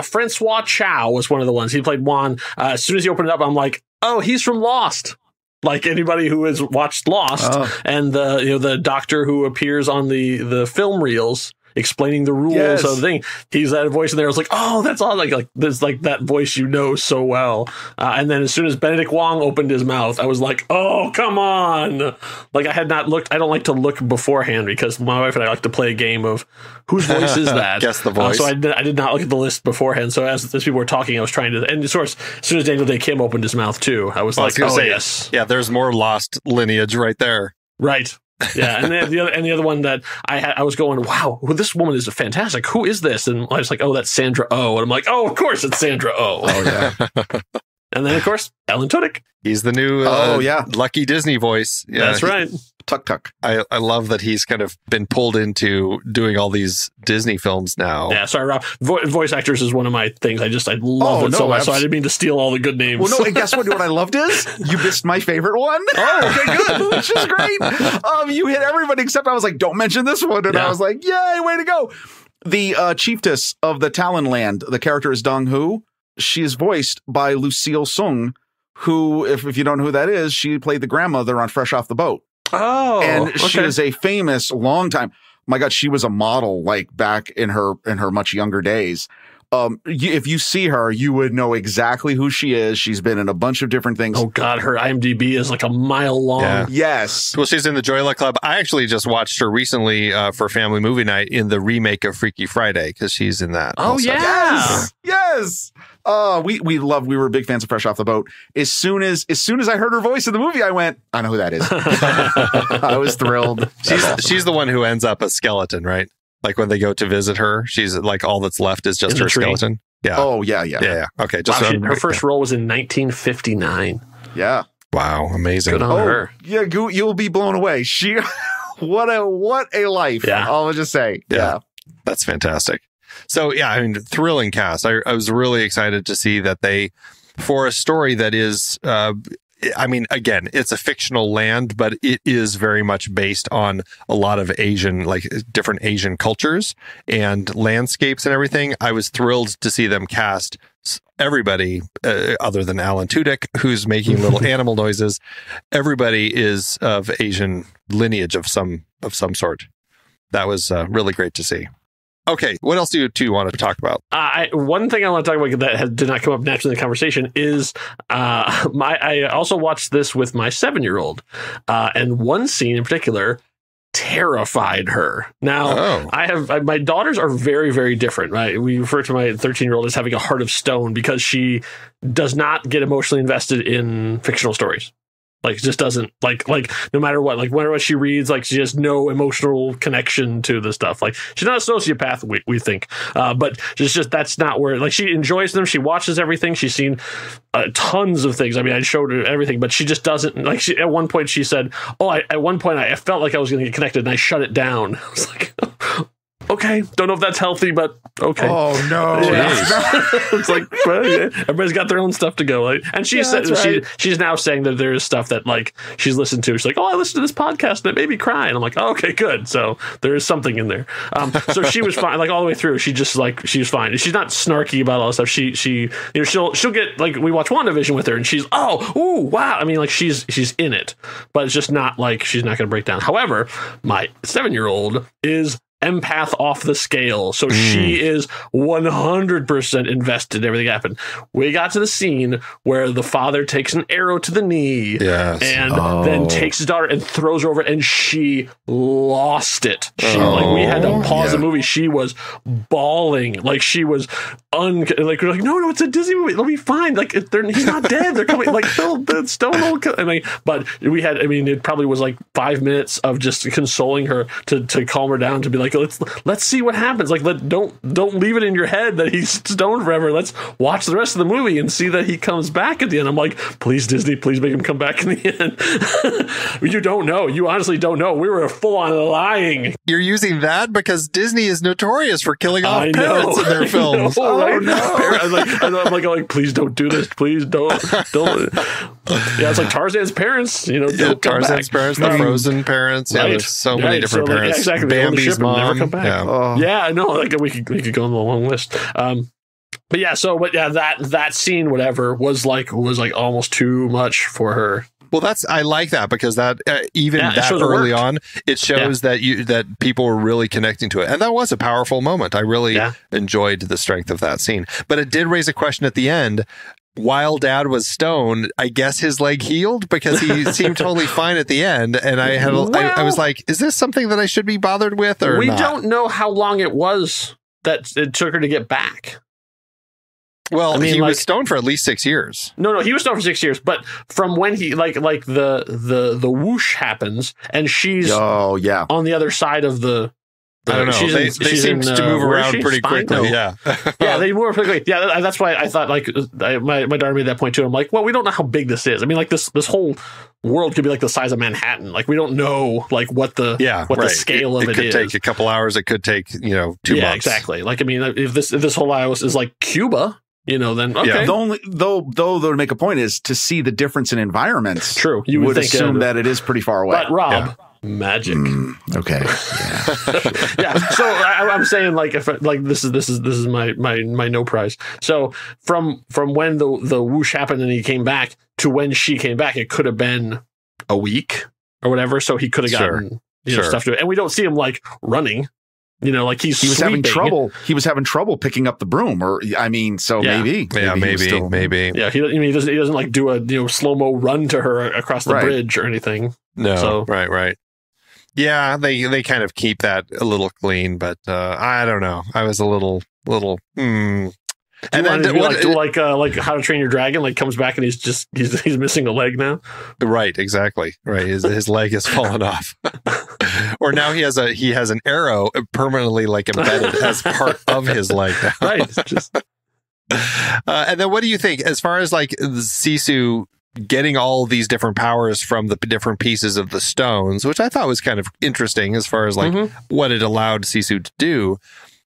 Francois Chow was one of the ones. He played Juan. As soon as he opened it up, I'm like, oh, he's from Lost. Like anybody who has watched Lost, and the doctor who appears on the film reels explaining the rules of the thing. He's that voice in there. I was like, oh, that's all. Like there's like that voice so well. And then as soon as Benedict Wong opened his mouth, I was like, oh, come on. Like I had not looked. I don't like to look beforehand because my wife and I like to play a game of whose voice is that? Guess the voice. So I did not look at the list beforehand. So as people were talking, I was trying to. And of course, as soon as Daniel Day Kim opened his mouth too, I was like, oh yes, yeah. There's more Lost lineage right there. Right. Yeah, and then the other one that I was going, wow, well, this woman is fantastic. Who is this? And I was like, oh, that's Sandra Oh, and I'm like, oh, of course it's Sandra Oh. Oh yeah. And then, of course, Alan Tudyk. He's the new Lucky Disney voice. Yeah, that's right. Tuck. I love that he's kind of been pulled into doing all these Disney films now. Yeah, sorry, Rob. Voice actors is one of my things. I love it so much. So I didn't mean to steal all the good names. Well, no, and guess what I loved is you missed my favorite one. Oh, okay, good. Which is great. You hit everybody except I was like, don't mention this one. And I was like, yay, way to go. The chiefess of the Talonland, the character is Dong Hu. She is voiced by Lucille Sung, who, if you don't know who that is, she played the grandmother on Fresh Off the Boat. Oh, and she is a famous long time. My God, she was a model like back in her much younger days. If you see her, you would know exactly who she is. She's been in a bunch of different things. Oh God, her IMDb is like a mile long. Yeah. Yes. Well, she's in the Joy Luck Club. I actually just watched her recently for Family Movie Night in the remake of Freaky Friday because she's in that. Oh also. yeah. Yes. We were big fans of Fresh Off the Boat. As soon as I heard her voice in the movie, I went, I know who that is. I was thrilled. She's the one who ends up a skeleton, right? Like when they go to visit her, she's like all that's left is just her skeleton. Yeah. Oh yeah. Okay. Just her first role was in 1959. Yeah. Wow. Amazing. Good on her. Yeah. You'll be blown away. What a life. Yeah. I'll just say. Yeah. That's fantastic. So yeah, I mean, thrilling cast. I was really excited to see that they, for a story that is, I mean, again, it's a fictional land, but it is very much based on a lot of Asian, like different Asian cultures and landscapes and everything. I was thrilled to see them cast everybody other than Alan Tudyk, who's making little animal noises. Everybody is of Asian lineage of some sort. That was really great to see. Okay, what else do you two want to talk about? One thing I want to talk about that did not come up naturally in the conversation is I also watched this with my 7-year-old, and one scene in particular terrified her. Now, my daughters are very, very different, right? We refer to my 13-year-old as having a heart of stone because she does not get emotionally invested in fictional stories. Like, just doesn't like no matter what, like whenever she reads, like she has no emotional connection to the stuff. Like, she's not a sociopath, we think, but it's just that's not where, like, she enjoys them. She watches everything. She's seen tons of things. I mean, I showed her everything, but she just doesn't like. At one point, she said, "Oh, at one point, I felt like I was going to get connected, and I shut it down." I was like, okay, don't know if that's healthy, but okay. Oh no! Yeah. It's like, well, yeah, everybody's got their own stuff to go. Like, and she said she's now saying that there is stuff that like she's listened to. She's like, oh, I listened to this podcast and it made me cry, and I'm like, oh, okay, good. So there is something in there. So she was fine, like all the way through. She just like she's fine. She's not snarky about all this stuff. She you know she'll get like we watch WandaVision with her, and she's ooh wow. I mean, like she's in it, but it's just not like she's not going to break down. However, my 7-year-old is empath off the scale, so she is 100% invested in everything that happened. We got to the scene where the father takes an arrow to the knee and then takes his daughter and throws her over, and she lost it. Like, we had to pause the movie. She was bawling, like she was like we're like, no, it's a Disney movie, it'll be fine, like he's not dead, they're coming, like the stone will come. And but we had, I mean, it probably was like 5 minutes of just consoling her to calm her down, to be like, let's see what happens. Like, don't leave it in your head that he's stoned forever. Let's watch the rest of the movie and see that he comes back at the end. I'm like, please, Disney, please make him come back in the end. You don't know. You honestly don't know. We were full on lying. You're using that because Disney is notorious for killing off parents in their films. Right? No. I'm like, please don't do this. Please don't. Yeah, it's like Tarzan's parents. Don't come Tarzan's back. parents, the Frozen parents. Yeah, there's so many different parents. Yeah, exactly. Bambi's mom. Never come back. Yeah, I know. Like, we could go on the long list. But that scene, whatever, was like almost too much for her. Well, I like that because that even that early on, it shows that people were really connecting to it, and that was a powerful moment. I really enjoyed the strength of that scene, but it did raise a question at the end. While Dad was stoned, I guess his leg healed because he seemed totally fine at the end, and I was like, "Is this something that I should be bothered with?" Or we not? Don't know how long it was that it took her to get back. Well, I mean, he was stoned for at least 6 years. No, he was stoned for 6 years. But from when he like the whoosh happens, and she's on the other side of the I don't know. They seem to move around pretty quickly. No. Yeah. Yeah, they move pretty quickly. Yeah, that's why I thought, like, my daughter made that point too. I'm like, well, we don't know how big this is. I mean, like, this whole world could be like the size of Manhattan. Like, we don't know, like, what the scale of it is. It could take a couple hours. It could take, 2 months. Yeah, exactly. Like, I mean, if this whole house is like Cuba, then okay. Yeah. The only though to make a point is to see the difference in environments. True, you would assume that it is pretty far away. But Rob. Yeah. Magic. Okay. Yeah. Yeah. So I'm saying, like, if this is my no prize. So from when the whoosh happened and he came back to when she came back, it could have been a week or whatever. So he could have gotten stuff to it, and we don't see him like running. Like he was having trouble. He was having trouble picking up the broom, maybe. Yeah, maybe. Yeah, he doesn't like do a slow-mo run to her across the bridge or anything. No. So, right. Yeah, they kind of keep that a little clean, but I don't know. I was a little. And then like How to Train Your Dragon, like comes back and he's missing a leg now. Right, exactly. Right, his leg has fallen off, or now he has an arrow permanently like embedded as part of his leg now. Right. And then what do you think as far as like Sisu getting all these different powers from the different pieces of the stones, which I thought was kind of interesting as far as like what it allowed Sisu to do.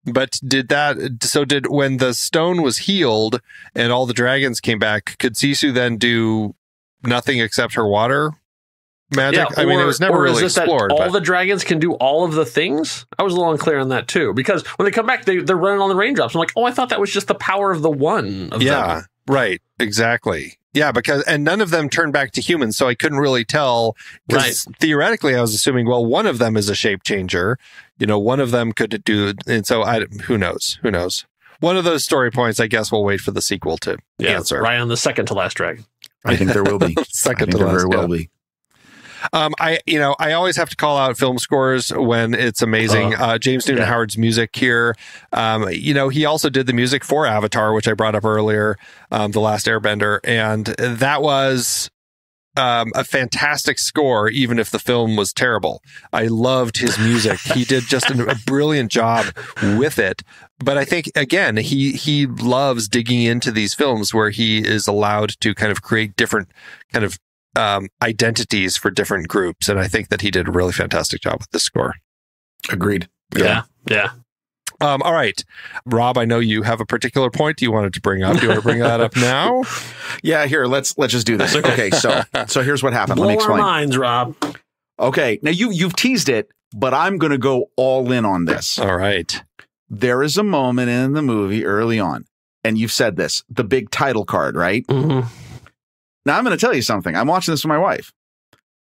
But when the stone was healed and all the dragons came back, could Sisu then do nothing except her water magic? Yeah, I mean, it was never really explored. All the dragons can do all of the things? I was a little unclear on that too, because when they come back, they're running on the raindrops. I'm like, I thought that was just the power of the one of them. Yeah, right. Exactly. Yeah, and none of them turned back to humans, so I couldn't really tell. Because theoretically, I was assuming, well, one of them is a shape changer. One of them could do, and so who knows? Who knows? One of those story points, I guess, we'll wait for the sequel to answer. Raya, the second to last dragon. I think there will be. Second to last, very well be. I always have to call out film scores when it's amazing. James Newton Howard's music here. He also did the music for Avatar, which I brought up earlier, The Last Airbender, and that was a fantastic score, even if the film was terrible. I loved his music. He did just a brilliant job with it. But I think, again, he loves digging into these films where he is allowed to kind of create different kind of identities for different groups, and I think that he did a really fantastic job with this score. Agreed. Yeah. All right, Rob, I know you have a particular point you wanted to bring up. Do you want to bring that up now? Yeah, here, let's just do this. Okay, so here's what happened. Blow Let me explain. Our minds, Rob. Okay, now you've teased it, but I'm going to go all in on this. All right. There is a moment in the movie early on, and you've said this, the big title card, right? Mm-hmm. Now, I'm going to tell you something. I'm watching this with my wife.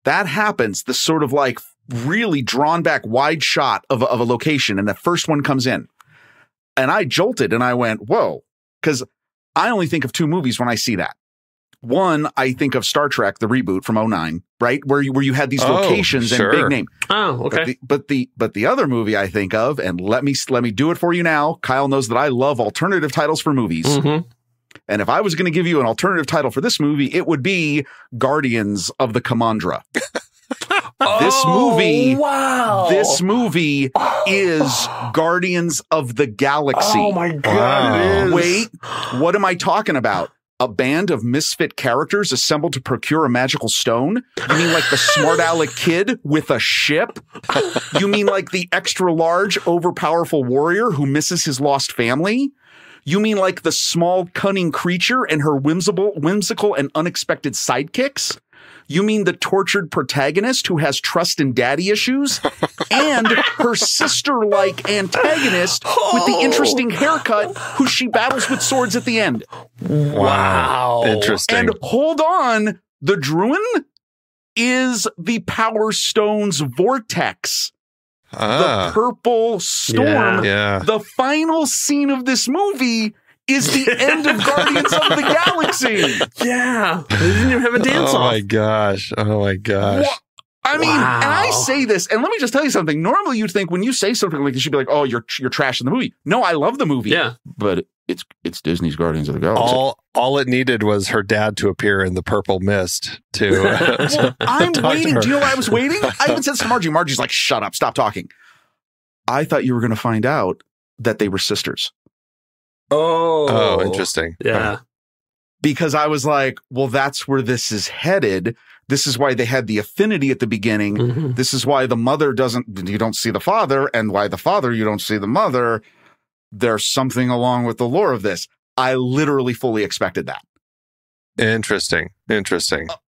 That happens, this sort of like really drawn back wide shot of a location, and the first one comes in. And I jolted and I went, whoa, because I only think of two movies when I see that. One, I think of Star Trek, the reboot from 2009, right? Where you had these locations and big name. Oh, okay. But the other movie I think of, and let me do it for you now. Kyle knows that I love alternative titles for movies. Mm-hmm. And if I was going to give you an alternative title for this movie, it would be Guardians of the Kamandra. This movie is Guardians of the Galaxy. Oh my God, it is. Wait, what am I talking about? A band of misfit characters assembled to procure a magical stone? You mean like the smart aleck kid with a ship? You mean like the extra large, overpowerful warrior who misses his lost family? You mean like the small, cunning creature and her whimsical and unexpected sidekicks? You mean the tortured protagonist who has trust and daddy issues? And her sister-like antagonist with the interesting haircut who she battles with swords at the end. Wow. Interesting. And hold on, the Druin is the Power Stone's vortex. The purple storm. Yeah. The final scene of this movie is the end of Guardians of the Galaxy. Yeah. They didn't even have a dance off. Oh my gosh. What? I mean, and I say this, and let me just tell you something. Normally you'd think when you say something like this, you'd be like, oh, you're trashing the movie. No, I love the movie. Yeah. But it's Disney's Guardians of the Galaxy. All it needed was her dad to appear in the purple mist to I'm waiting. Do you know why I was waiting? I even said to Margie. Margie's like, shut up, stop talking. I thought you were going to find out that they were sisters. Oh, interesting. Yeah. Because I was like, well, that's where this is headed. This is why they had the affinity at the beginning. Mm-hmm. This is why the mother you don't see the father, and why the father, you don't see the mother. There's something along with the lore of this. I literally fully expected that. Interesting.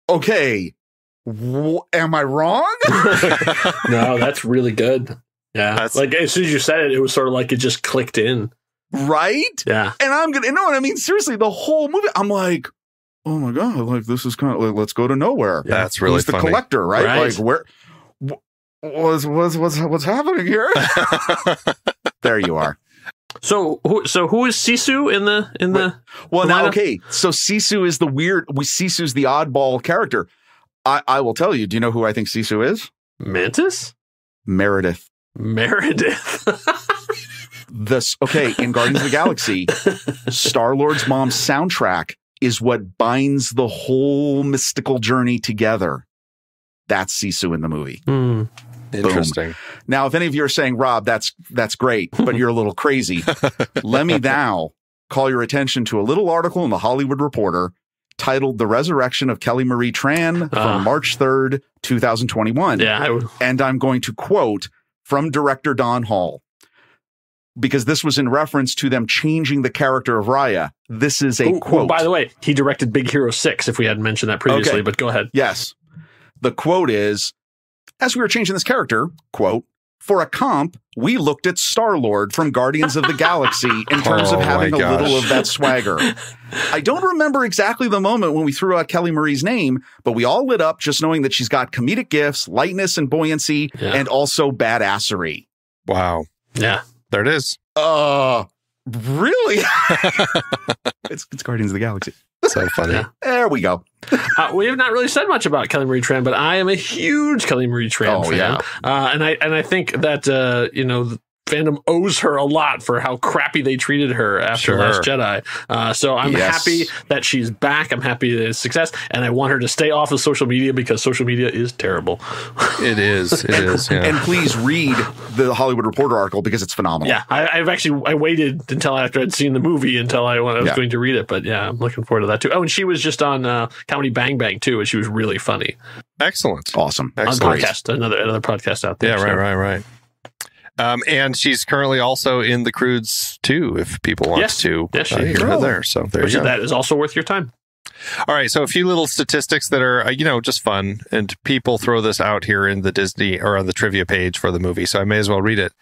Okay. Am I wrong? No, that's really good. Yeah. Like as soon as you said it, it was sort of like it just clicked in. Right? Yeah. And I'm going to know what I mean. Seriously, the whole movie, I'm like, oh my God, like this is kind of like, let's go to nowhere. Yeah. That's really Who's the funny. collector, right? Like where what's happening here? There you are. So who is Sisu in the Well, now, lineup? okay. So Sisu is Sisu's the oddball character. I will tell you, do you know who I think Sisu is? Mantis? Meredith. In Guardians of the Galaxy, Star-Lord's mom's soundtrack is what binds the whole mystical journey together. That's Sisu in the movie. Interesting. Boom. Now, if any of you are saying, Rob, that's great, but you're a little crazy, let me now call your attention to a little article in the Hollywood Reporter titled The Resurrection of Kelly Marie Tran from March 3rd, 2021. Yeah. And I'm going to quote from director Don Hall, because this was in reference to them changing the character of Raya. This is a quote. By the way, he directed Big Hero 6, if we hadn't mentioned that previously, but go ahead. Yes. The quote is, as we were changing this character, quote, for a comp, we looked at Star-Lord from Guardians of the Galaxy in terms of having a little of that swagger. I don't remember exactly the moment when we threw out Kelly Marie's name, but we all lit up just knowing that she's got comedic gifts, lightness and buoyancy, and also badassery. Wow. Yeah. There it is. Really? It's Guardians of the Galaxy. So funny. Yeah. There we go. We have not really said much about Kelly Marie Tran, but I am a huge Kelly Marie Tran fan. Yeah. And I think that the fandom owes her a lot for how crappy they treated her after Last Jedi. So I'm happy that she's back. I'm happy that it's success, and I want her to stay off of social media because social media is terrible. It is. Yeah. And please read the Hollywood Reporter article because it's phenomenal. Yeah, I waited until after I'd seen the movie until I was going to read it. But yeah, I'm looking forward to that too. Oh, and she was just on Comedy Bang Bang too, and she was really funny. Excellent. Awesome. Excellent. On podcast, another podcast out there. Yeah, right. And she's currently also in The Croods too, if people want to hear her there. So there you go. That is also worth your time. All right, so a few little statistics that are, just fun, and people throw this out here in the Disney or on the trivia page for the movie, so I may as well read it.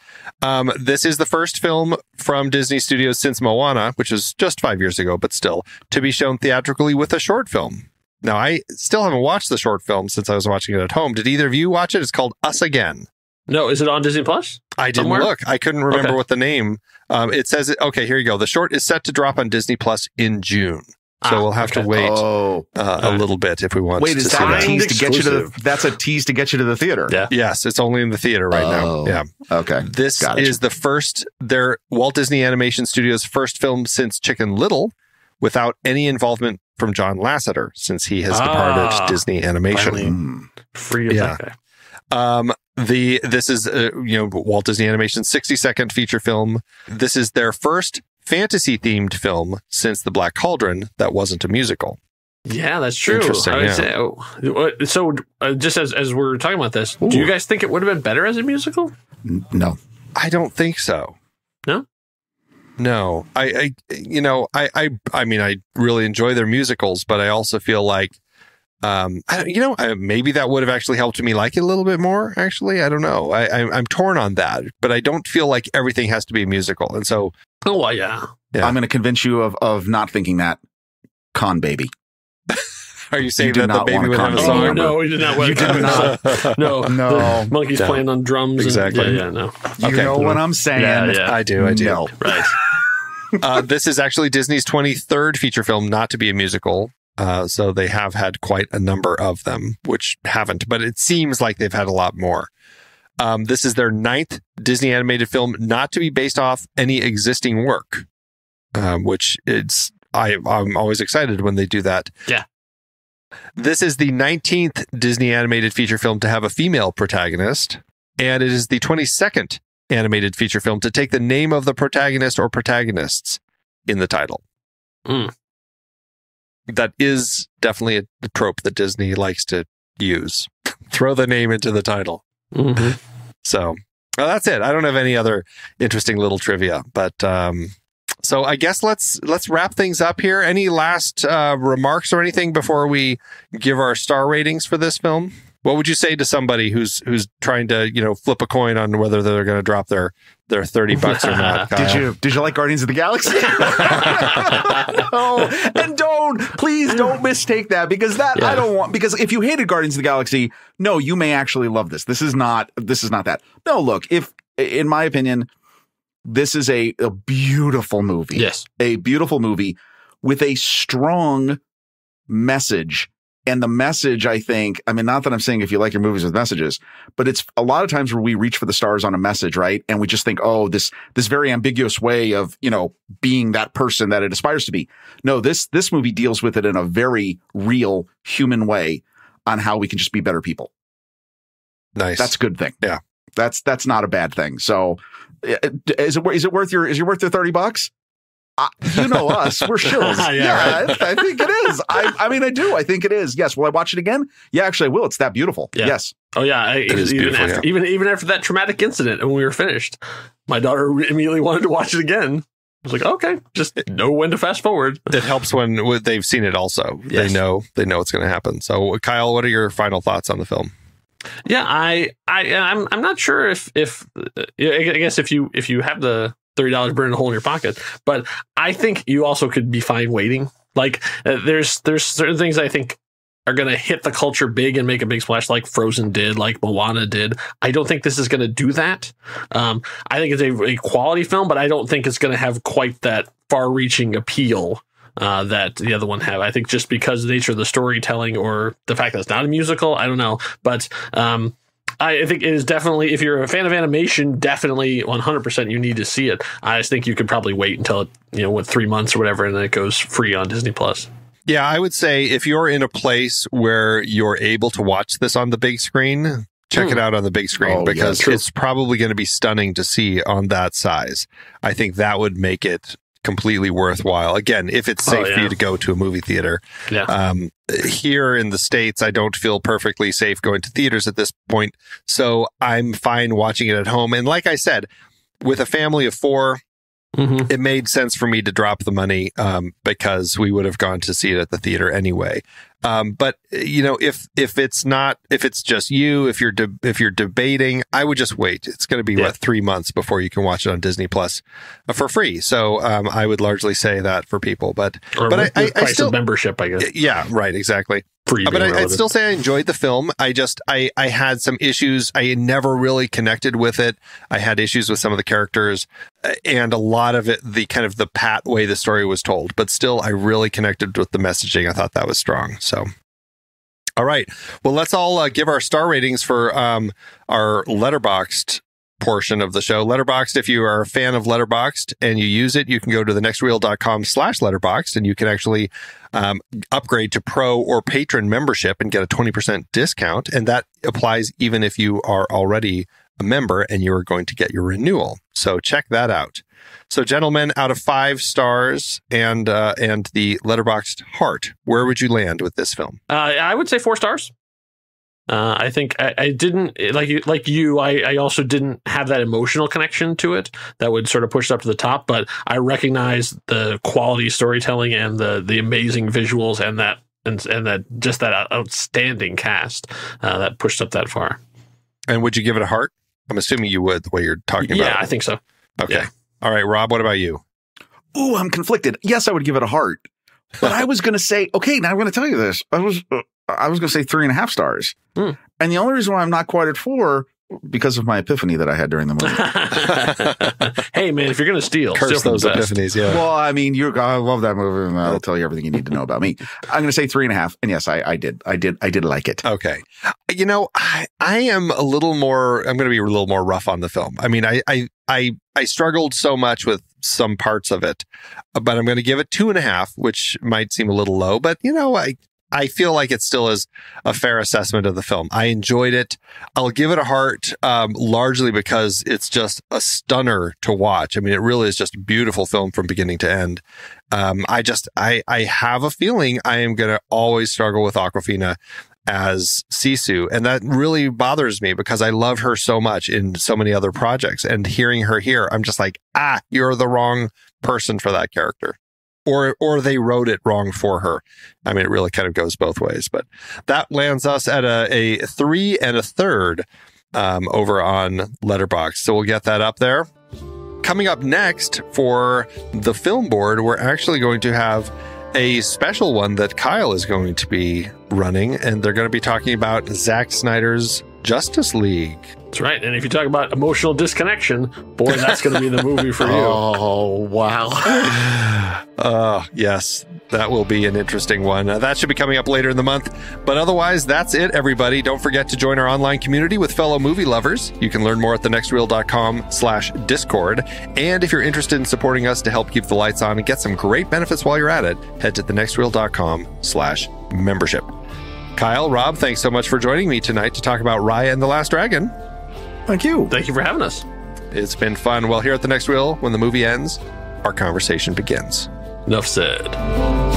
This is the first film from Disney Studios since Moana, which was just 5 years ago, but still, to be shown theatrically with a short film. Now, I still haven't watched the short film since I was watching it at home. Did either of you watch it? It's called Us Again. No, is it on Disney Plus? I didn't look. I couldn't remember what the name. It says, okay, here you go. The short is set to drop on Disney Plus in June. So we'll have to wait a little bit if we want to is see that that. a tease to get you to that's a tease to get you to the theater? Yeah. Yes, it's only in the theater right now. Yeah. Okay. This is the first, their Walt Disney Animation Studios' first film since Chicken Little without any involvement from John Lasseter, since he has departed Disney Animation. Free of that guy. This is Walt Disney Animation's 60-second feature film. This is their first fantasy themed film since The Black Cauldron that wasn't a musical. Yeah, that's true. Interesting. So just as we're talking about this, do you guys think it would have been better as a musical? No, I don't think so. No, I mean, I really enjoy their musicals, but I also feel like, maybe that would have actually helped me like it a little bit more. Actually, I don't know. I'm torn on that, but I don't feel like everything has to be a musical. And so, yeah. I'm going to convince you of not thinking that. Con Baby. Are you saying that the baby would have a song? Oh, no, he did not. You did not. No. The monkey's playing on drums. Exactly. No. You know what I'm saying? Yeah. I do. No. Right. This is actually Disney's 23rd feature film not to be a musical. So they have had quite a number of them, which haven't, but it seems like they've had a lot more. This is their 9th Disney animated film not to be based off any existing work, which I'm always excited when they do that. Yeah. This is the 19th Disney animated feature film to have a female protagonist, and it is the 22nd animated feature film to take the name of the protagonist or protagonists in the title. That is definitely a trope that Disney likes to use. Throw the name into the title. So well, that's it. I don't have any other interesting little trivia, but so I guess let's wrap things up here. Any last remarks or anything before we give our star ratings for this film? What would you say to somebody who's trying to, flip a coin on whether they're going to drop their $30 or not? Kyle? Did you like Guardians of the Galaxy? No, and please don't mistake that, because I don't want, because if you hated Guardians of the Galaxy, no, you may actually love this. This is not that. No, look, if in my opinion, this is a beautiful movie. Yes, a beautiful movie with a strong message. And the message, I think, not that I'm saying if you like your movies with messages, but it's a lot of times where we reach for the stars on a message, right? And we just think, oh, this very ambiguous way of, being that person that it aspires to be. No, this movie deals with it in a very real human way on how we can just be better people. Nice. That's a good thing. Yeah. That's not a bad thing. So is it worth your $30? You know us, we're shills. I think it is. I do. I think it is. Yes. Will I watch it again? Yeah, actually I will. It's that beautiful. Yeah. Yes. Oh yeah. Even after that traumatic incident and when we were finished, my daughter immediately wanted to watch it again. I was like, okay, just know when to fast forward. It helps when they've seen it also. Yes. They know what's going to happen. So Kyle, what are your final thoughts on the film? Yeah, I'm not sure if I guess if you have the $30 burning a hole in your pocket, but I think you also could be fine waiting. Like there's certain things I think are going to hit the culture big and make a big splash, like Frozen did, like Moana did. I don't think this is going to do that. I think it's a quality film, but I don't think it's going to have quite that far-reaching appeal that the other one have. I think just because of the nature of the storytelling or the fact that it's not a musical, I don't know, but I think it is definitely, if you're a fan of animation, definitely 100% you need to see it. I just think you could probably wait until, 3 months or whatever, and then it goes free on Disney+. Yeah, I would say if you're in a place where you're able to watch this on the big screen, check it out on the big screen, because it's probably going to be stunning to see on that size. I think that would make it completely worthwhile. Again, if it's safe for you to go to a movie theater. Yeah. Here in the States, I don't feel perfectly safe going to theaters at this point, so I'm fine watching it at home. And like I said, with a family of 4, it made sense for me to drop the money because we would have gone to see it at the theater anyway. But if it's just you, if you're debating, I would just wait. It's going to be 3 months before you can watch it on Disney Plus for free. So I would largely say that for people, but I still membership, I guess. Yeah, right, exactly. But I'd still say I enjoyed the film. I had some issues. I never really connected with it. I had issues with some of the characters and a lot of it, the kind of the pat way the story was told. But still, I really connected with the messaging. I thought that was strong. So, all right. Well, let's all give our star ratings for our Letterboxd portion of the show. Letterboxd, if you are a fan of Letterboxd and you use it, you can go to thenextreel.com/Letterboxd and you can actually upgrade to pro or patron membership and get a 20% discount. And that applies even if you are already a member and you are going to get your renewal. So check that out. So gentlemen, out of 5 stars and the Letterboxd heart, where would you land with this film? I would say 4 stars. I think I didn't like you. I also didn't have that emotional connection to it that would sort of push it up to the top. But I recognize the quality storytelling and the amazing visuals and that just that outstanding cast that pushed up that far. And would you give it a heart? I'm assuming you would, the way you're talking about it. Yeah, I think so. Okay. Yeah. All right, Rob, what about you? Ooh, I'm conflicted. Yes, I would give it a heart. But I was going to say, okay, now I'm going to tell you this. I was going to say 3.5 stars. And the only reason why I'm not quite at 4, because of my epiphany that I had during the movie. Hey, man, if you're going to steal those epiphanies, yeah. Well, I mean, I love that movie, and I'll tell you everything you need to know about me. I'm going to say 3.5. And yes, I did like it. Okay. I am a little more, I'm going to be a little more rough on the film. I mean, I struggled so much with some parts of it, but I'm going to give it 2.5, which might seem a little low, but I feel like it still is a fair assessment of the film. I enjoyed it. I'll give it a heart, largely because it's just a stunner to watch. I mean, it really is just a beautiful film from beginning to end. I have a feeling I am going to always struggle with Awkwafina as Sisu. And that really bothers me because I love her so much in so many other projects. And hearing her here, I'm just like, you're the wrong person for that character. Or they wrote it wrong for her. I mean, it really kind of goes both ways. But that lands us at a 3 1/3 over on Letterboxd. So we'll get that up there. Coming up next for the film board, we're actually going to have a special one that Kyle is going to be running, and they're going to be talking about Zack Snyder's Justice League. That's right. And if you talk about emotional disconnection, boy, that's going to be the movie for you. Oh, wow. Yes, that will be an interesting one. That should be coming up later in the month. But otherwise, that's it, everybody. Don't forget to join our online community with fellow movie lovers. You can learn more at thenextreel.com/discord. And if you're interested in supporting us to help keep the lights on and get some great benefits while you're at it, head to thenextreel.com/membership. Kyle, Rob, thanks so much for joining me tonight to talk about Raya and the Last Dragon. Thank you. Thank you for having us. It's been fun. Well, here at The Next Reel, when the movie ends, our conversation begins. Enough said.